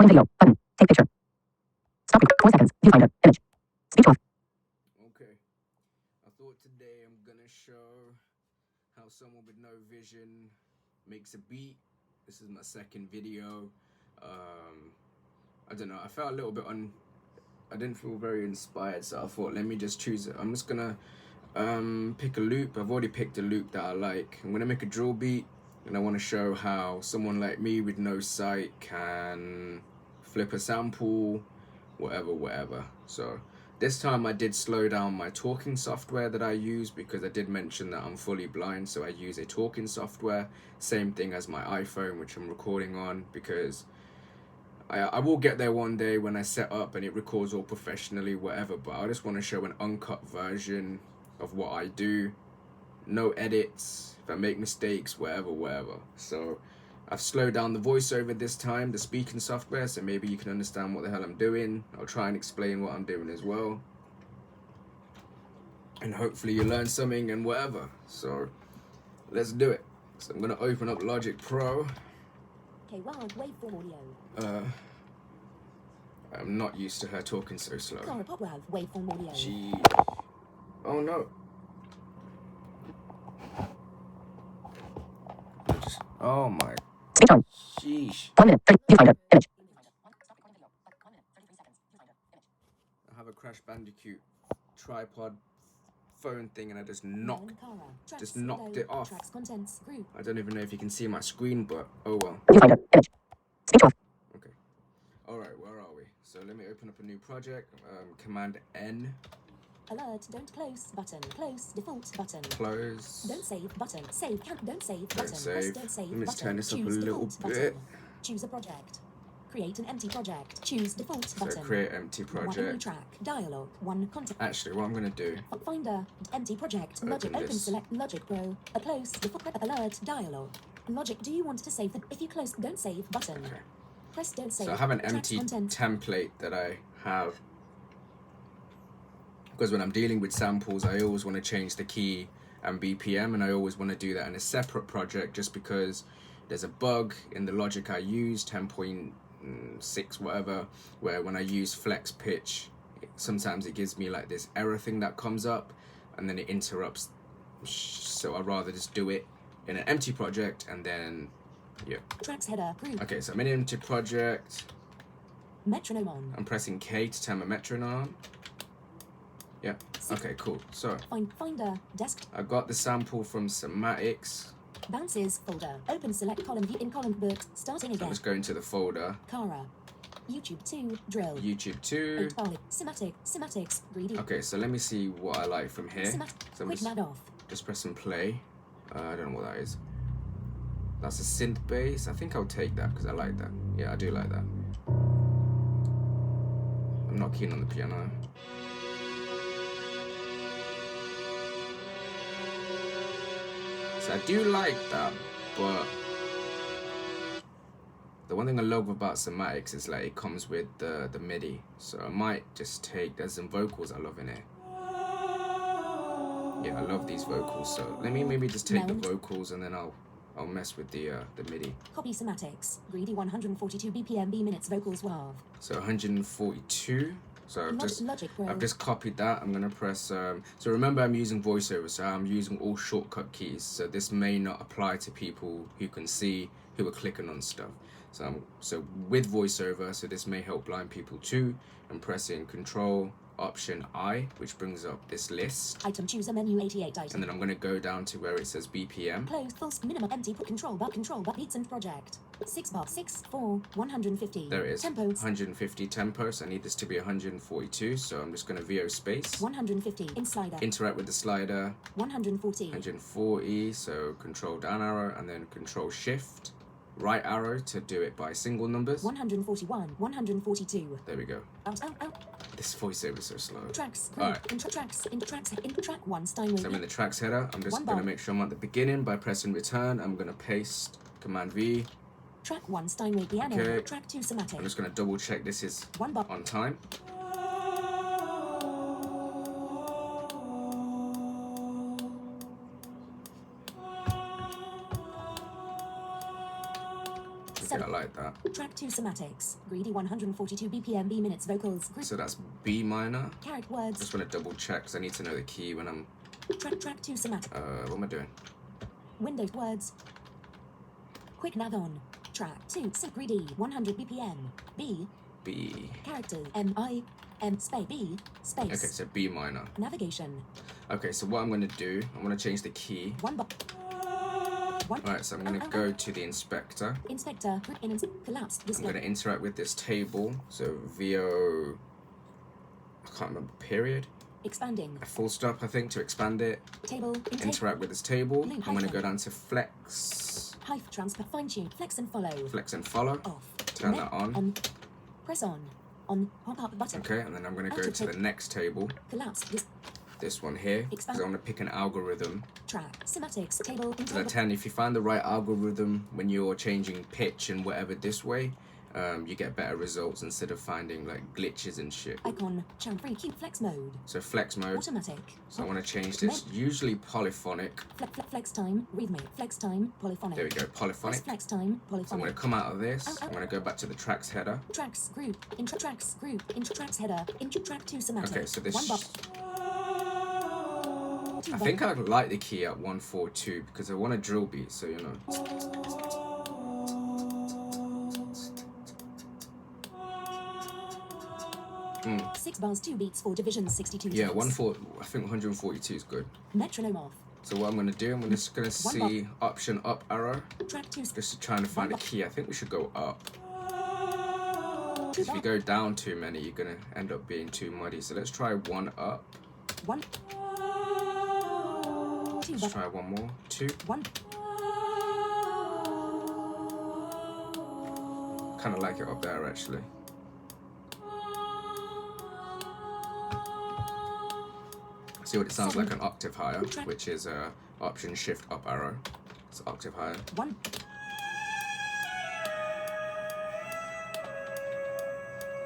Recording video. Button. Take picture. Stop. 4 seconds. Viewfinder. Image. Speech off. Okay. I thought today I'm gonna show how someone with no vision makes a beat. This is my second video. I don't know. I felt a little bit I didn't feel very inspired, so I thought, let me just choose it. I'm just gonna pick a loop. I've already picked a loop that I like. I'm gonna make a drill beat, and I want to show how someone like me with no sight can flip a sample, whatever. So this time I did slow down my talking software that I use, because I did mention that I'm fully blind, so I use a talking software. Same thing as my iPhone, which I'm recording on, because I will get there one day when I set up and it records all professionally, whatever, but I just want to show an uncut version of what I do. No edits, if I make mistakes, whatever. So I've slowed down the voiceover this time, the speaking software, so maybe you can understand what the hell I'm doing. I'll try and explain what I'm doing as well. And hopefully you learn something and whatever. So let's do it. So I'm going to open up Logic Pro. K-Wild Waveform Audio. I'm not used to her talking so slow. Cara Popwell Waveform Audio. Oh no. Oh my. Speech on. Sheesh. 1 minute. 30. Viewfinder. Image. I have a Crash Bandicoot tripod phone thing and I just knocked it off. Tracks, contents, group. I don't even know if you can see my screen, but oh well. Viewfinder. Image. Speech off. Okay. Alright, where are we? So let me open up a new project. Command N. Alert, don't close button. Close, default button. Close. Don't save button. Save, don't save button. Don't save. Press don't save Let me just button. turn this up a Choose little default bit. button. Choose a project. Create an empty project. Choose default So button. create empty One project. track. Dialog. One content. Actually, what I'm gonna do. Finder. Empty project. Logic. Open. Select Logic Pro. A close. Default. Alert. Dialog. Logic. Do you want to save the? If you close, don't save button. Okay. Press don't save. So I have an Tracks, empty content. template that I have, because when I'm dealing with samples, I always want to change the key and BPM, and I always want to do that in a separate project, just because there's a bug in the Logic I use, 10.6 whatever, where when I use flex pitch, sometimes it gives me like this error thing that comes up, and then it interrupts. So I'd rather just do it in an empty project, and then yeah. Tracks header. Group. Okay, so I'm in an empty project. Metronome on. I'm pressing K to turn my metronome on. Yeah. Okay, cool. So Finder. Desk. I got the sample from Somatics. Bounces folder. Open select column view in column books. Starting So again. let's go into the folder. Cara. YouTube 2. Drill. YouTube 2. 8 barley. Sematics. Greedy. Okay, so let me see what I like from here. So I'm Quick mad off. just pressing play. I don't know what that is. That's a synth bass. I think I'll take that because I like that. Yeah, I do like that. I'm not keen on the piano. So I do like that, but the one thing I love about Somatics is like it comes with the MIDI. So I might just take, there's some vocals I love in it. Yeah, I love these vocals. So let me maybe just take the vocals and then I'll mess with the MIDI. Copy Somatics. Greedy 142 BPM B minutes vocals WAV. So 142. So I've just copied that. I'm gonna press. So remember, I'm using VoiceOver, so I'm using all shortcut keys. So this may not apply to people who can see, who are clicking on stuff. So with VoiceOver, so this may help blind people too. I'm pressing Control Option I, which brings up this list. Item chooser menu 88 item. And then I'm gonna go down to where it says BPM. Close full minimum empty put control bar beats and project 6 bar 6 4 150. There it is. Tempos 150 tempos. I need this to be 142, so I'm just gonna VO space. 150 in slider. Interact with the slider. 140. 140. So Control down arrow and then Control Shift right arrow to do it by single numbers. 141. 142. There we go. Out. This voiceover is so slow. Tracks. Alright. Into track 1 Steinway. So I'm in the tracks header. I'm just gonna make sure I'm at the beginning by pressing return. I'm gonna paste Command V. Track 1 Steinway piano. Okay. Track 2 Somatic. I'm just gonna double check this is 1 bar. on time. Okay, I like that. Track 2 somatics. Greedy 142 BPM B minutes vocals. So that's B minor. Carrot words. Just want to double check because I need to know the key when I'm. Track 2 somatic. What am I doing? Windows words. Quick nav on. Track 2 greedy 100 BPM. B. B. Character M space B space. Okay, so B minor. Navigation. Okay, so what I'm gonna do, I'm gonna change the key. One. Alright, so I'm gonna go to the inspector. Inspector. Collapsed. I'm gonna interact with this table. So VO. I can't remember. Period. Expanding. A full stop, I think, to expand it. Table. Interact with this table. Blue I'm gonna hyphen. go down to flex. Hyphen transfer. Fine tune. Flex and follow. Flex and follow. Off. Turn that on. Press on. On. Pop up button. Okay, and then I'm gonna go to the next table. Collapse. This one here, because I want to pick an algorithm. Track. Somatics. Table. So that 10, if you find the right algorithm when you're changing pitch and whatever this way, you get better results instead of finding like glitches and shit. Icon. Channel free Q flex mode. So flex mode. Automatic. So I want to change this. Usually polyphonic. Flex time. Rhythmic. Flex time. Polyphonic. There we go. Polyphonic. Flex time. So I'm Polyphonic. going to come out of this. I'm going to go back to the tracks header. Tracks group. Intro tracks group. Intro tracks header. Intro track 2 somatic. Okay, so this. One box. I think I like the key at 142 because I want a drill beat, so you know. 6 bars 2 beats 4 divisions 62. Yeah, times. I think 142 is good. Metronome off. So what I'm gonna do, I'm just gonna see option up arrow, Track 2. just trying to find a key. I think we should go up. 2 If you go down too many, you're gonna end up being too muddy. So let's try one up. 1. 2 Let's try one more. 2. 1. Kind of like it up there actually. See what it sounds like an octave higher, which is option shift up arrow. It's octave higher. 1.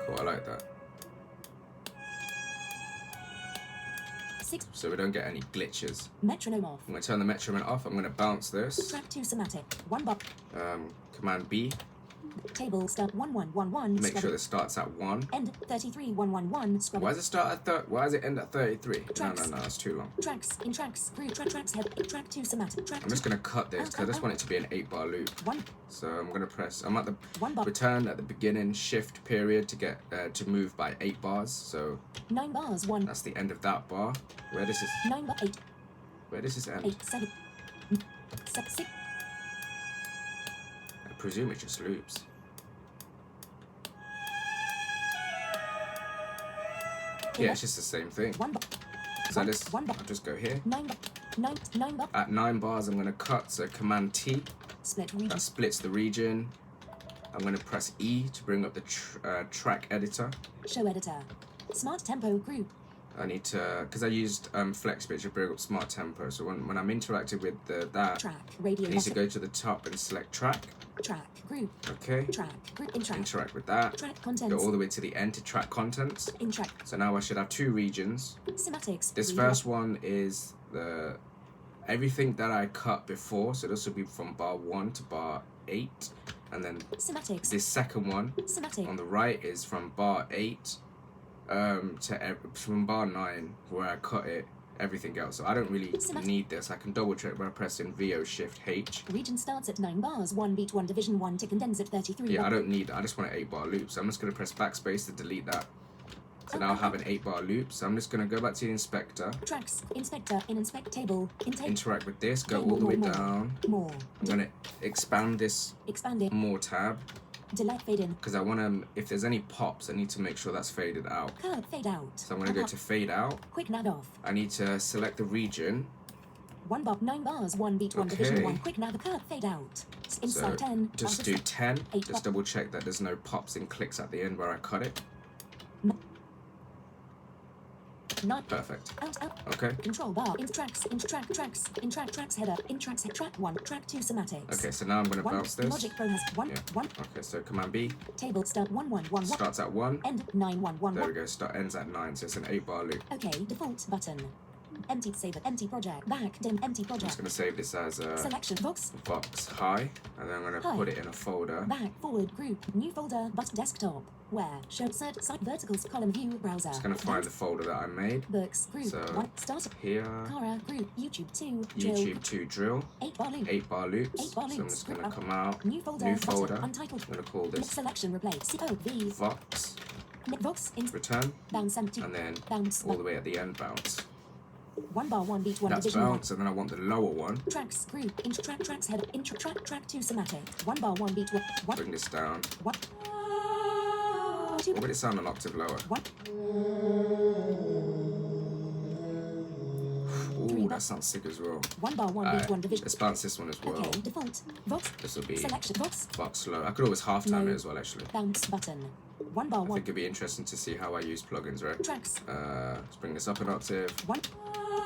Cool, I like that. 6. So we don't get any glitches. Metronome off. I'm gonna turn the metronome off. I'm gonna bounce this. Track 2 somatic. 1 bar. Command B. Table start 1111. Make sure this starts at 1. End 33111. Scrub. Why does it start at Why does it end at 33? No, Tracks. that's too long. Tracks in tracks group tracks head track 2 somatic track I'm just gonna cut this because I just want it to be an 8-bar loop. 1 So I'm gonna press. I'm at the 1 bar. return at the beginning shift period to get to move by 8 bars. So 9 bars 1 that's the end of that bar. Where does this 9 bar 8 end? 8 7 6 I presume it just loops. Yeah, it's just the same thing. 1 bar. So One bar. I'll just go here. 9 bar. 9 bar. At 9 bars, I'm gonna cut. So Command T. Split region. That splits the region. I'm gonna press E to bring up the track editor. Show editor. Smart tempo group. I need to, because I used FlexBit to bring up Smart Tempo. So when I'm interacting with that, Track. Radio I need to button. go to the top and select track. Track group. Okay. Track group. In track. Interact with that. Track Go contents. all the way to the end to track contents. In track. So now I should have 2 regions. Sematics. This Radio first one is everything that I cut before. So this will be from bar 1 to bar 8. And then Sematics. this second one Sematic. on the right is from bar 8 from bar 9 where I cut it, everything else. So I don't really need this. I can double check by pressing VO shift H. Region starts at 9 bars, 1 beat, 1 division, 1 to condense at 33. Yeah, I don't need I just want an 8-bar loop. So I'm just going to press backspace to delete that. So now I have an 8-bar loop. So I'm just going to go back to the inspector. Tracks. Inspector. In inspect table. Intake. Interact with this. Go all the way down. More. I'm going to expand this Expand it. more tab. Delete fade in. Because I want to, if there's any pops, I need to make sure that's faded out. Curve fade out. So I'm going to go to fade out. Quick nav off. I need to select the region. 1 bar, 9 bars, 1 beat, 1 division, Okay. 1 quick nav curve fade out. So Inside 10. just after do 10. 8 Just double check that there's no pops and clicks at the end where I cut it. 9. Perfect. Out. Okay. Control bar. In tracks header. In tracks head. Track 1. Track 2 somatics. Okay, so now I'm going to 1. bounce this. Logic Pro has 1. Yeah. 1. Okay, so Command B Table start 1 1 1 1. starts at 1. End 9 1 1 There we 1. go. Ends at 9, so it's an 8-bar loop. Okay. Default button. Empty save it. Empty project. Back dim. Empty I'm just project. gonna save this as Selection box. Vox High, and then I'm gonna High. put it in a folder. Back forward group. New folder. But desktop. Where show search site verticals column view browser. Just gonna find the folder that I made. Books group. So, 1 start. Here, Kara group. YouTube 2. Drill. YouTube 2 drill, 8 bar loop. 8 bar loops. 8 bar So I'm loops. just gonna Group come out, New folder. new button, folder. Untitled. I'm gonna call Next this selection replace. V. Vox, Vox in return, bounce empty. and then Bounce. all the way at the end bounce. 1 bar 1 beat 1 That's division 1. bounce, and then I want the lower one. Tracks group. Intro track tracks head. Intro track 2 somatic. 1 bar 1 beat 1. 1. Bring this down. 1. 2. Or would it sound an octave lower? 1. Ooh, that sounds sick as well. 1 bar 1 beat Alright, 1 division. let's bounce this one as well. Okay. Default. Vox. This will be Selection box. Vox low. I could always halftime Low. it as well, actually. Bounce button. 1 bar I 1. think it'd be interesting to see how I use plugins, right? Tracks. Let's bring this up an octave. 1. So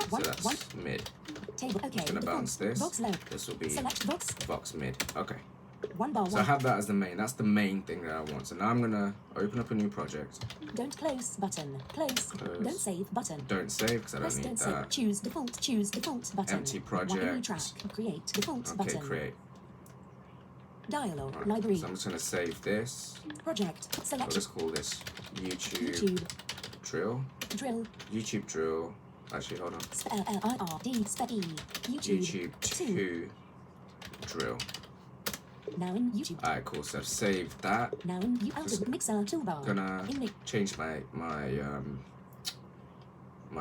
1. that's 1. mid. Table. Okay. Gonna bounce Default. this. Vox low. This will be Select Vox. Vox mid. Okay. 1 bar 1. So I have that as the main. That's the main thing that I want. So now I'm gonna open up a new project. Don't close button. Close. Close. Don't save button. Don't save because I Press don't don't need save. that. Choose default. Choose default button. Empty One new project. track. Create default Okay, button. create. Dialogue. Right, Library. So I'm just gonna save this. Project. I'll Select. just call this YouTube, YouTube. drill. Drill. YouTube drill. Actually, hold on. LIRD. Spec E. YouTube. YouTube 2 drill. Now in YouTube. Alright, cool. So I've saved that. Now in you out Just of mixer toolbar. Gonna In mix. change my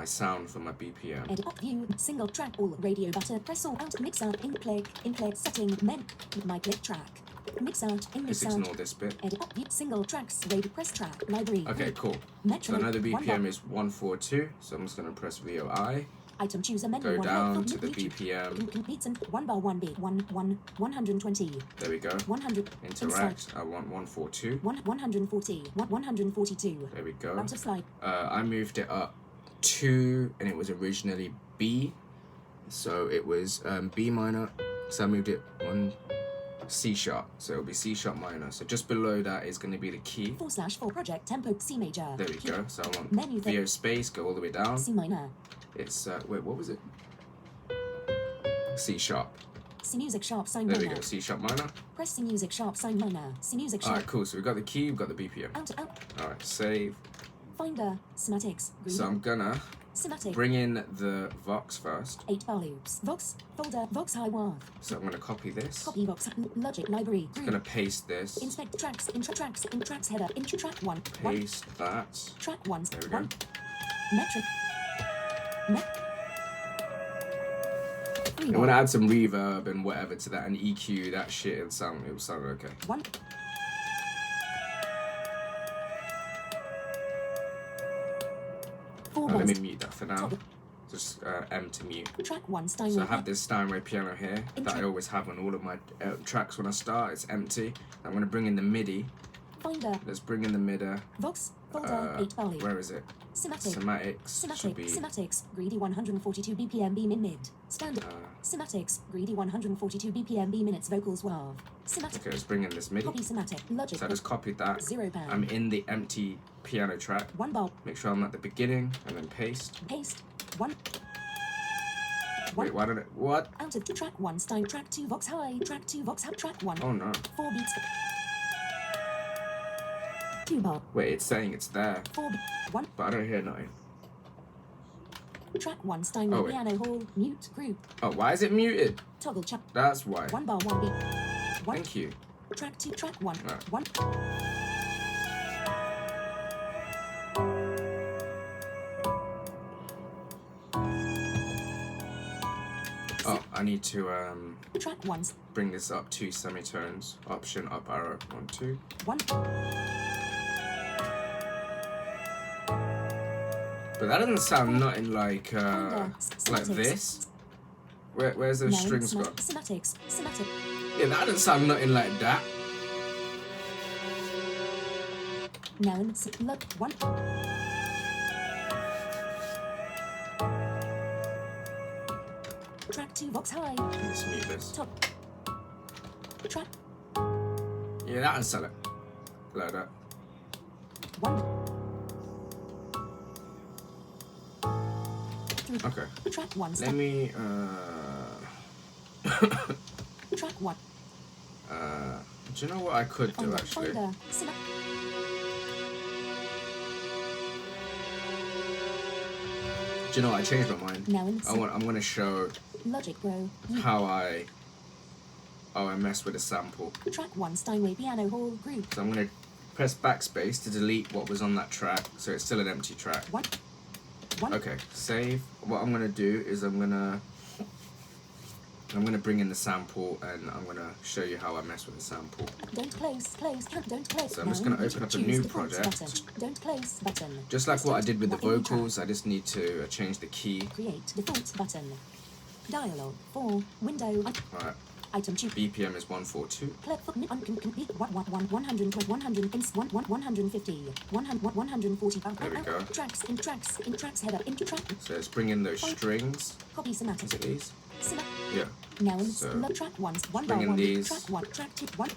sound for my BPM. Edit up view. Single track all radio button. Press all out mixer. In click setting men. My click track. Mix out in Just mixer. ignore this bit. Edit up view. Single tracks. Radio press track. Library. Okay, cool. So Metro. I know the 1 BPM bar. is 142, so I'm just gonna press VOI. Item chooser menu. Go 1 down from to the YouTube. BPM. Beats and 1 bar 1 beat 120 There we go. 100 Interact. I want 142. 140 142 There we go. out of slide I moved it up 2, and it was originally B, so it was B minor. So I moved it 1 C sharp, so it'll be C sharp minor. So just below that is going to be the key. /4 project tempo C major. There we Key. go. So I want Menu VO space, go all the way down. C minor. It's wait, what was it? C sharp. C music sharp sign There we minor. go. C sharp minor. Press C music sharp sign minor. C music All sharp right, cool. So we got the key, we got the BPM. out All right, save. finder semantics green So I'm gonna semantic bring in the Vox first. 8 bar loops Vox folder Vox high wave So I'm gonna copy this. copy Vox logic library I'm group gonna paste this. inspect tracks intro tracks in tracks header intro track 1 Paste that. track 1 There we go. 1 metric And when I add some reverb and whatever to that and EQ, that shit, it will sound okay. 1 4 Let me bars mute that for now. Just M to mute. track 1 Steinway So I have this Steinway piano here that I Intro. always have on all of my tracks when I start. It's empty. I'm gonna bring in the MIDI. finder Let's bring in the MIDI. Vox folder 8 bar loop Where is it? Semantic. Sematics should be. Sematics. Greedy 142 BPM B min mid. Standard. Sematics. Greedy 142 BPM B minutes vocals WAV. Semantic. Okay, let's bring in this MIDI. Copy semantic. Logic. So I just copied that. 0 pound. I'm in the empty piano track. 1 bar. Make sure I'm at the beginning and then paste. Paste. 1. Wait, why don't it? What? Out of track 1 Stein. Track 2 Vox high. Track 2 Vox high. Track 1. Oh no. 4 beats. 2 bar. Wait, it's saying it's there, 4 1. but I don't hear nothing. Track 1 Stein. Oh, wait. Piano hall. Mute group. Oh, why is it muted? Toggle chat. That's why. 1 bar 1 beat. 1. Thank you. Track 2 track 1. Right. 1. Oh, I need to Track 1. bring this up 2 semitones. Option up arrow 1 2. 1. But that doesn't sound nothing like Semantics. this. Where's those strings gone? Semantics. Semantic. Yeah, that doesn't sound nothing like that. Noun. Look. 1. Track 2 Vox high. Let's mute this. Top. Track Yeah, that doesn't sound like that. 1. Okay. Track 1. Let me Track 1. do you know what I could do Finder. actually? Finder. Select. Do you know what? I changed my mind. Now in I'm gonna show Logic Pro. how I mess with a sample. Track 1. Steinway Piano Hall Group. So I'm gonna press backspace to delete what was on that track, so it's still an empty track. 1. Okay, save. What I'm gonna do is I'm gonna bring in the sample and I'm gonna show you how I mess with the sample. Don't close. Don't close. So I'm just gonna open up a new project. Button. Don't close button. Just like what I did with the Not in track. vocals, I just need to change the key. Create default button. Dialog 4. Window. Alright, Item 2. BPM is 142. Clerk for complete 100 150 140 There we go. tracks header into track So let's bring in those strings. copy Is it semantic these? select Yeah. now in So, track 1 1 bring bar in 1 these. track 1 track 2 1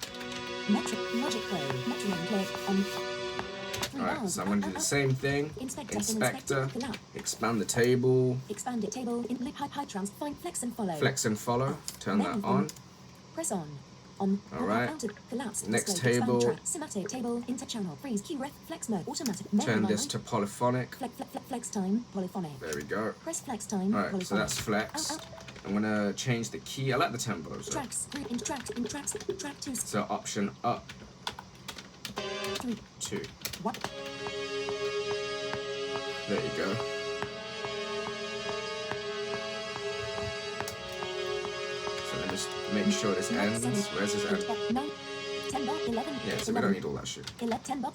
metric logic pro metronome click on 3 Alright, bars. so I'm gonna do the same thing. Inspector. collapse. Expand the table. Expand it table in loop high trans find flex and follow Flex and follow. Turn that on. press on Alright. collapse Next display, expand table. track, semantic table inter channel freeze key ref flex mode automatic Turn this to polyphonic. flex time polyphonic There we go. press flex time Alright, polyphonic so that's flex. Out. I'm gonna change the key. I like the tempo. So, Tracks group in tracks track 2 so option up 3 2. 1 There you go. So let me just make sure this ends. Where's this end? 9 10 bar 11 Yeah, so we don't need all that shit. 11 10 bar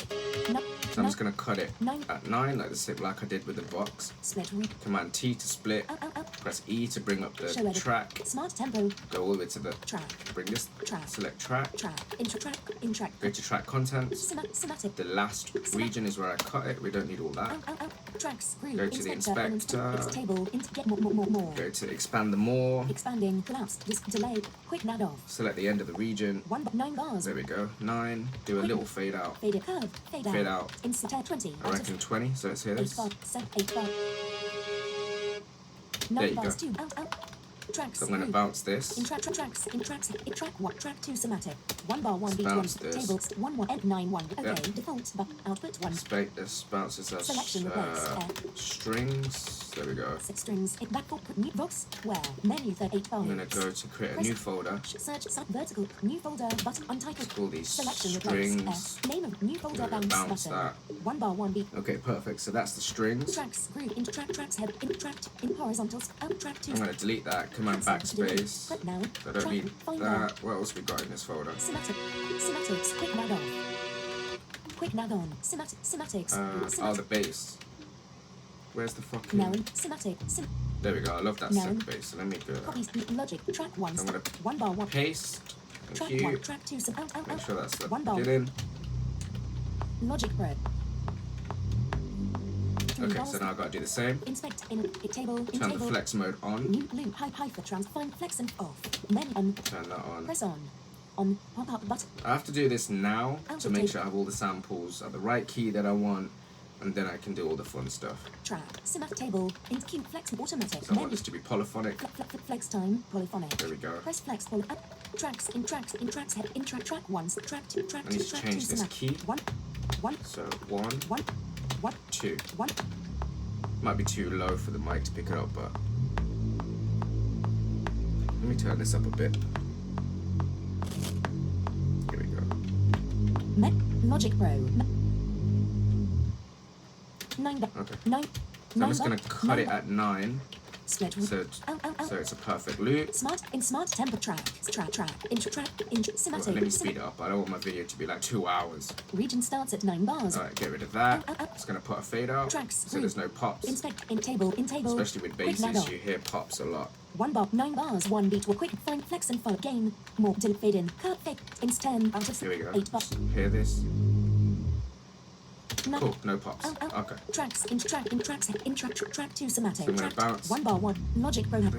9 So I'm just gonna cut it 9 at 9, like I did with the box. split read Command T to split. out Press E to bring up show the edit track. smart tempo Go all the way to the. track Bring this. Track. Select track. intro track in track Go to track contents. semantic The last region is where I cut it. We don't need all that. out tracks group Go to the inspector. It's table get more Go to expand the more. expanding collapse delay quick nod off Select the end of the region. 9 bars There we go. 9. Do a little fade out. fade curve fade out Fade out. insert 20 I reckon 20. So let's hear 8 this. bar 7 8 bar There 9 you bars go. 2 out tracks So I'm gonna group. bounce this. In track 1 track 2 somatic 1 bar 1 beat 1 Bounce this. tables 1 1 9 1 okay Yep. default but output 1 This bounces as Selection replace, strings. There we go. 6 strings it back for new box where menu 8 bars I'm gonna go to create a new folder. search sub vertical new folder button untitled All these selection replace strings. name of new folder We're gonna bounce bounce button that. 1 bar 1 beat Okay, perfect. So that's the strings. tracks group into tracks head in track in horizontals out track 2 I'm gonna delete that. Command backspace. Click now I don't track, need find that. What else we got in this folder? Semantics, quick nav on. Quick nav on. Semantics. The bass. Where's the fucking? Noun, semantic, There we go. I love that Noun. synth bass. So let me go. copies, logic, track 1, I'm gonna 1 bar 1, Paste. track Thank 1, you. track 2, out, Make sure that's the 1 bar, beginning. logic pro. Okay, so now I gotta do the same. Inspect, in table, in Turn the table, flex mode on. new loop, high for trans, find flex and off, menu on, Turn that on. press on, pop up button, I have to do this now Out to of make date. sure I have all the samples at the right key that I want, and then I can do all the fun stuff. track, semantic table, in key, flex, automatic, So I want menu, this to be polyphonic. flex time, polyphonic. There we go. Press flex poly up. Tracks in tracks head in track 1 track 2 track I 2 need to track change 2 this semantic. key. 1 So 1, 1 2. 1 Might be too low for the mic to pick it up, but let me turn this up a bit. Here we go. Logic Pro 9 Okay. 9 So I'm just gonna cut it at 9, split so out. so it's a perfect loop. Smart tempo track intro Well, semantic let me speed it up. I don't want my video to be like 2 hours. region starts at 9 bars. Alright, get rid of that. Just gonna put a fade out, Tracks, so there's no pops. Inspect in table Especially with quick ladder. basses, you hear pops a lot. 1 bar 9 bars 1 beat will quick find flex and follow gain more till fade in cut fake ins 10 out of Here we go. 8 bar Hear this? 9 Cool, no pops. out. Okay. Tracks in track 2 semantic So I'm gonna track bounce. 1 bar 1 logic pro 1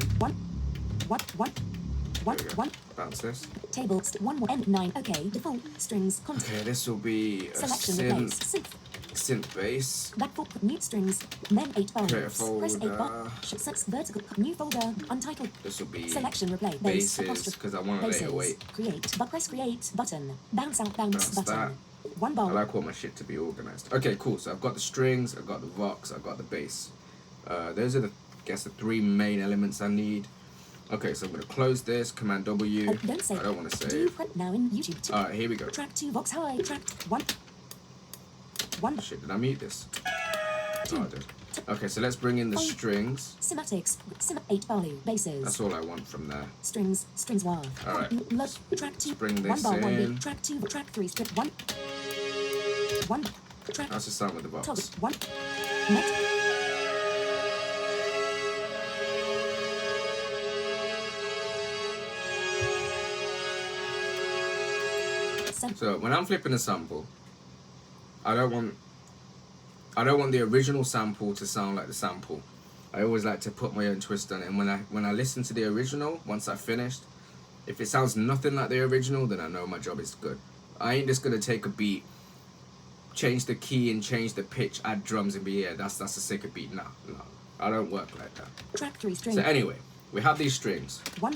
There we go. 1 Bounce this. tables 1 1 and 9 okay default strings content Okay, this will be a selection replace synth synth bass. Back for mute strings. Men 8 bars. Create a Press 8 folder. bar. Sets vertical. New folder. Untitled. This will be Selection replay. Bass. basses because I want to later wait. Create. But press create button. Bounce out. Bounce Bounce button. that. One I bar. like all my shit to be organized. Okay, cool. So I've got the strings, I've got the vox, I've got the bass. Those are the three main elements I need. Okay, so I'm gonna close this. Command W. Don't save. I don't want to Do you save. press now in YouTube? All right, here we go. Track 2 Vox high. Track 1. 1. Shit, did I mute this? Oh, I did. Okay, so let's bring in the strings. Cymatics. 8 barley. Basses. That's all I want from there. Strings. Strings wah. Alright. Track 2. bring 1 this bar 1 in. beat. Track 2. Track 3 strip 1. 1. Track. Let's just start with the Toggle. box. 1. Next. So when I'm flipping a sample, I don't want the original sample to sound like the sample. I always like to put my own twist on it. And when I listen to the original, once I've finished, if it sounds nothing like the original, then I know my job is good. I ain't just gonna take a beat, change the key and change the pitch, add drums and be, yeah, that's a sicker beat. No, I don't work like that. Track 3 strings. So anyway, we have these strings. 1.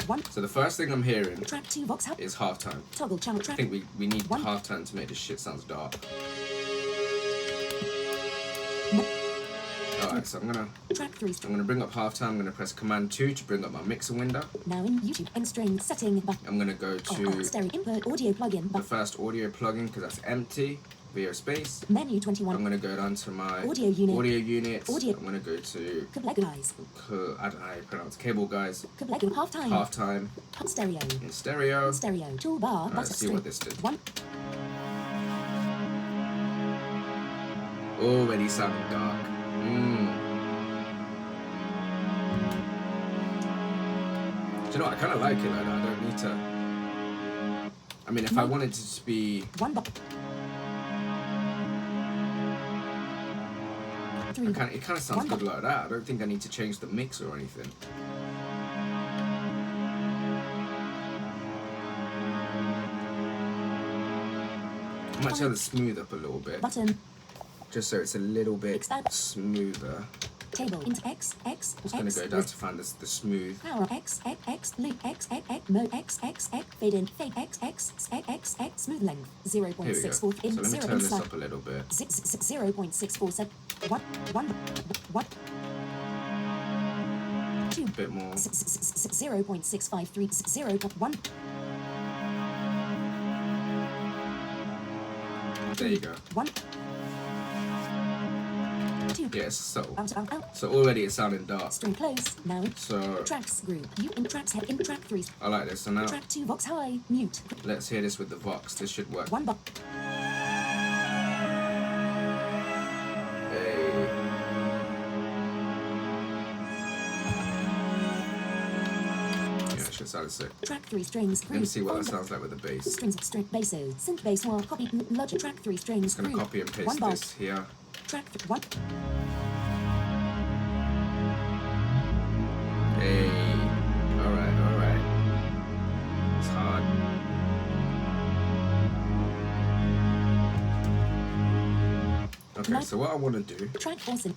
1. So the first thing I'm hearing Track 2 Vox high. is halftime. Toggle channel I track. think we need One. halftime to make this shit sounds dark. Alright, so I'm Track 3 gonna bring up halftime. I'm gonna press Command 2 to bring up my mixer window. now in YouTube and string setting. I'm gonna go to Stereo input audio plugin. the first audio plugin because that's empty. VO space. Menu I'm 21. gonna go down to my Audio unit. units. Audio. I'm gonna go to Legalize. I don't know how you pronounce cable guys. Lego halftime. Halftime Stereo. in stereo. Stereo. Toolbar. Alright, let's see what this did. 1. Already sounding dark. Do you know what? I kind of like it like that. I don't need to. I mean, if I wanted it to be 1 bar. 3 it kind of sounds good like that. I don't think I need to change the mix or anything. I might turn the smooth up a little bit, button. just so it's a little bit Expand. smoother. Table. Into X. Just gonna go down to find the smooth. Power X loop X mode X fade in fade X smooth length Here we go. 0.64 in So let me 0 turn in this slash up a little bit. 0.647 1 2 A bit more. 0.653 0.1 There you go. 1 2 Yes, so out already it's sounding dark. string close now So tracks group you in tracks head in track 3 I like this. So now track 2 Vox high mute let's hear this with the Vox. This should work. 1 bar Hey. Yeah, it should sound sick. track 3 strings Let me see what that sounds like with the bass. strings string basses synth bass while copy logic track 3 strings I'm gonna group. copy and 1 paste bar this here. track 1 Hey. Alright. It's hard. Okay, so what I want to do, track 4 synth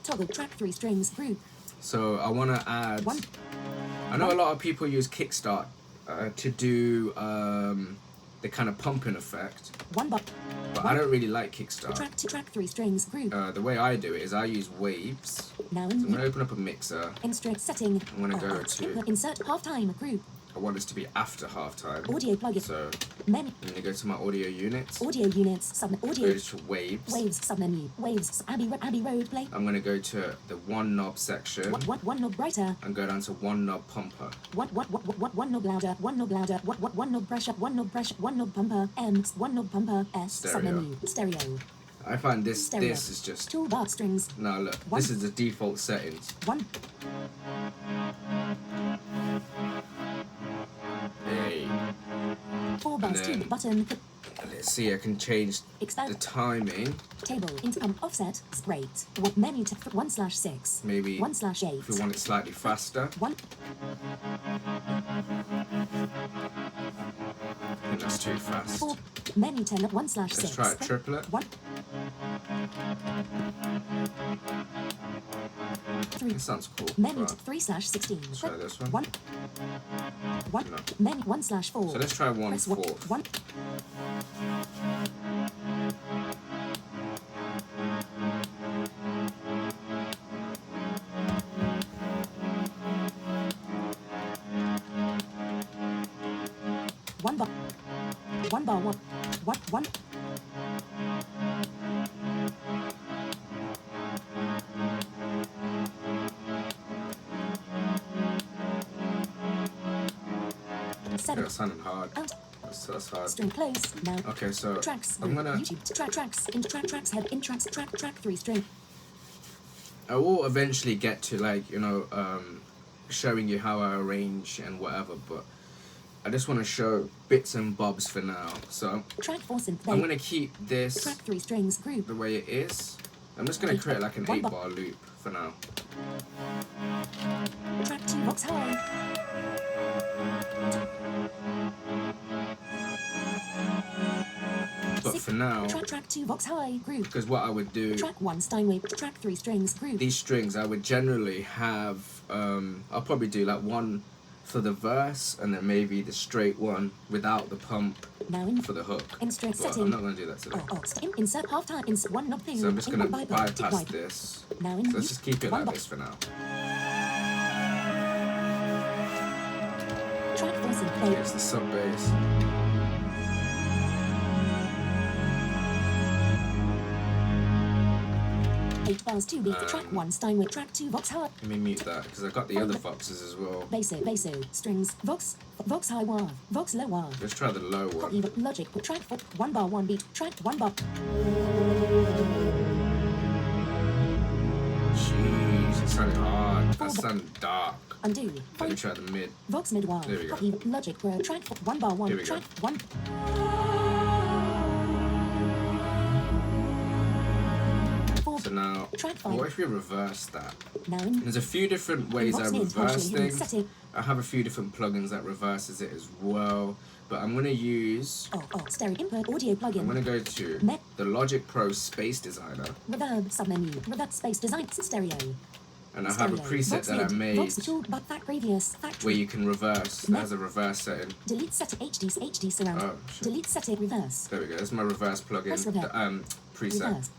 toggle track 3 strings group so I want to add, 1 I know a lot of people use Kickstart to do the kind of pumping effect, 1 bar but I don't really like Kickstart. track 2 track 3 strings group The way I do it is I use waves. now So I'm in going to open up a mixer. instrument setting I'm gonna go to- insert halftime group I want this to be after halftime. audio plugin So menu I'm going to go to my audio units, audio units sub go audio to waves. waves submenu waves Abbey Road play I'm going to go to the one knob section one knob brighter and go down to one knob pumper. one knob louder one knob pressure one knob pumper M one knob pumper S Stereo. submenu stereo I find this Stereo. this is just, toolbar strings no look, One. this is the default settings. 1 Hey, 4 bars 2 then- button let's see, I can change the expand timing. table intercom offset rate what menu to 1/6 Maybe 1/8 if we want it slightly faster. 1 think that's too fast. 4. Menu 10 at 1/6. Let's try a triplet. 1. 3. It sounds cool. Menu but 3/16. try this one. 1. 1. No. Menu 1/4. So let's try Press 1/4. 1. One bar. 1 bar 1. 1. 1. Yeah, 7. it's sounding hard. Out. That's hard. String close. Now. Okay, so Tracks. I'm gonna. YouTube. Tracks. In tracks. Head. In tracks. Track 3 string. I will eventually get to like showing you how I arrange and whatever, but I just want to show bits and bobs for now. So Track 4 synth. I'm gonna keep this Track 3 strings. Group. the way it is. I'm just gonna create like an One 8-bar loop for now. Track 2 box high. But for now, Track 2 box high. Group. because what I would do, Track 1 Steinway. Track 3 strings. Group. these strings I would generally have. I'll probably do like one for the verse and then maybe the straight one without the pump Now in. for the hook. Instruct But setting. I'm not gonna do that today. Insert half time. Insert 1 knob thing. So I'm just gonna Input bypass wipe. this. Now in. So let's just keep it One like box. this for now. Track 4 synth. Play. Here's the sub bass. Eight bars 2 beat. Track 1 Steinway. Track 2 vox high. Let me mute that because I got the other voxes as well. Basso. Strings. Vox high wah. Vox low wah. Let's try the low Hot one. even. Logic. Track 4. 1 bar 1 beat. Track 1 bar. Jeez, it sounded hard. That sounded dark. Undo. Let me 5. try the mid. Vox mid wah. There we go. Hot even. Logic pro. Track 4. 1 bar 1. Here we go. Track 1. So now, Track 5. what if we reverse that? Now in. There's a few different ways I Vox mid. reverse Partially things. setting. I have a few different plugins that reverses it as well. But I'm gonna use. Stereo input audio I'm plugin. gonna go to Met. the Logic Pro Space Designer, Reverb submenu. Reverb space design stereo. and I have a Stereo. preset Vox that I mid. made Vox tool but fact previous. Factory. where you can reverse. It has a reverse setting. Delete setting HD surround. Oh, shit. Delete setting reverse. There we go. That's my reverse Press plugin. reverse. Preset. Reverse.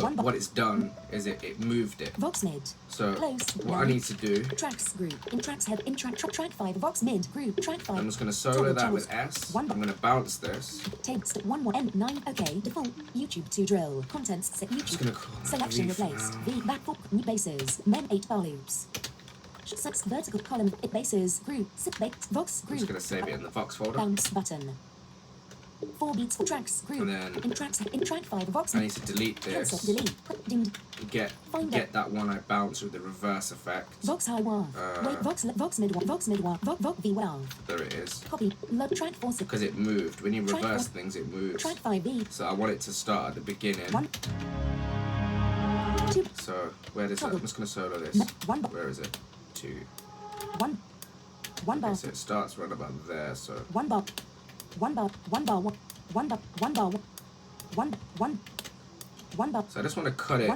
One But what it's done is it moved it. Vox mid. So Close. what I Now. need to do, Tracks group. In tracks head. In track 5. Vox mid. Group. Track 5. I'm just gonna solo Toggle that tools. with S. One I'm gonna bounce this. Text 1 more N 9. Okay. Default. YouTube to drill. Contents set Just YouTube. gonna call that Selection V for replaced. now. V back 4. New bases. Men 8 bar loops. Sets vertical column. It bases. Group. Sit baked. Vox I'm group. just gonna save it in the Vox folder. Bounce button. 4 beats for tracks. Group. And then in track 5. Vox. I need to delete Cancel. this. Delete. Dinged. Get Find get that one I bounce with the reverse effect. Vox high wah. Wait. Vox mid wah. Vox mid wah. Vox V wah. There it is. Copy. Track 4. Because it moved. When you Track reverse four. things, it moves. Track 5B. So I want it to start at the beginning. 1. 2. So where does that? I'm just gonna solo this. One bar. Where is it? 2. 1. 1 bar. Okay, so it starts right about there. So 1 bar. 1 bar. 1 bar. 1 bar. 1 bar. 1 bar. so I just want to cut it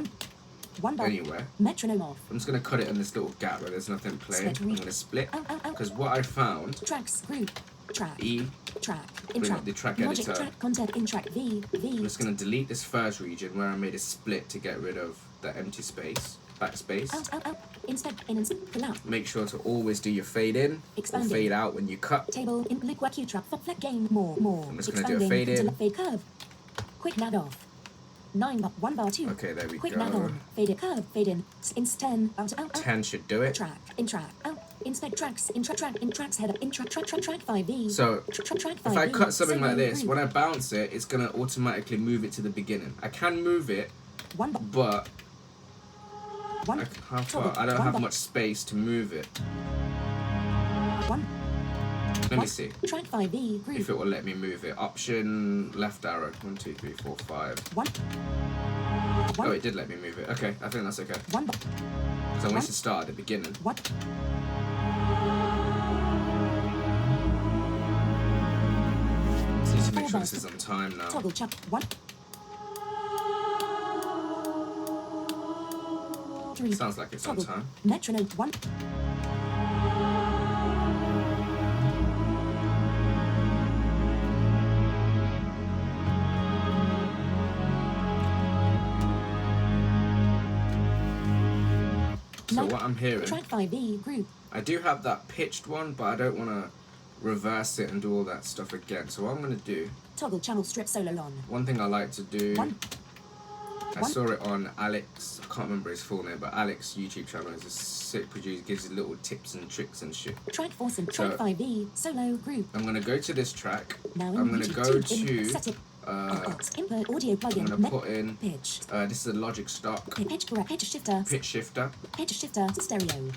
1 bar. anywhere. Metronome off. I'm just gonna cut it in this little gap where there's nothing playing. Split I'm read. gonna split Ow, ow, ow. because what I found Tracks. Group. Track. E. Track. In Bring track. up the track Logic editor. track content in track V. I'm V. just gonna delete this first region where I made a split to get rid of the empty space, backspace. Out. Inspect. In. Pull out. Make sure to always do your fade in or Expanding. fade out when you cut. Table. In. Loop. Q trap. Flat gain. More. I'm just gonna do a fade in. Fade curve. Quick nag off. 9 bar. 1 bar 2. Okay, there we Quick go. nag on. Fade in. Curve. Fade in. Ins 10. Out. 10 should do it. Track. In track. Out. Inspect tracks. In track. In tracks header. In track 5B. So track 5B. if I cut something like this, Group. when I bounce it, it's gonna automatically move it to the beginning. I can move it, 1 bar. but 1. how far? I don't have much space to move it. 1. Let me see Track 5B group. if it will let me move it. Option left arrow. 1, 2, 3, 4, 5. One. Oh, it did let me move it. Okay, I think that's okay. One. Because I want it to start at the beginning. One. Just need to make sure this is on time now. Toggle chuck. One. 3. Sounds like it's on Toggle. time. Metronome. 1. So what I'm hearing, Track 5B group. I do have that pitched one, but I don't want to reverse it and do all that stuff again. So what I'm going to do, Toggle channel strip solo on. one thing I like to do, One. I saw it on Alex, I can't remember his full name, but Alex YouTube channel is a sick producer, gives you little tips and tricks and shit. Track 4 and track So- 5B solo group. I'm going to go to this track, Now in I'm going to YouTube, go in set to, it. Input audio plugin. I'm going to put in, pitch. this is a Logic stock Pitch correct. Pitch shifter. pitch shifter. Pitch shifter. Stereo.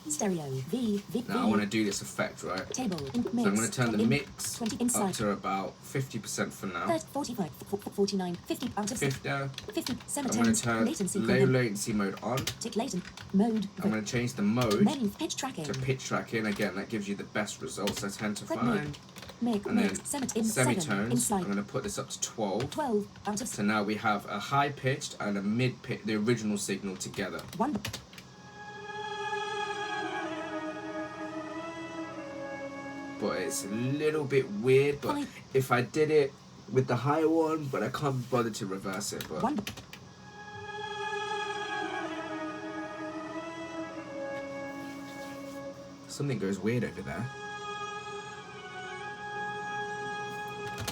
Stereo. V. Now I want to do this effect, right? Table. In mix. So I'm going to turn the in mix 20 up inside. to about 50% for now. 30, 45, 49, 50 out of 50. 50. I'm Semitones. going to turn Latency. low colon. latency mode on. Tick latent. Mode. I'm going to change the mode Menu. Pitch tracking. to pitch tracking. Again, that gives you the best results I tend to Red find. Make. And then Mix. In 7. semitones, Inside. I'm going to put this up to 12. 12 out of So now we have a high pitched and a mid pitch, the original signal together. 1. But it's a little bit weird. But Fine. if I did it with the higher one, but I can't bother to reverse it. But 1. something goes weird over there.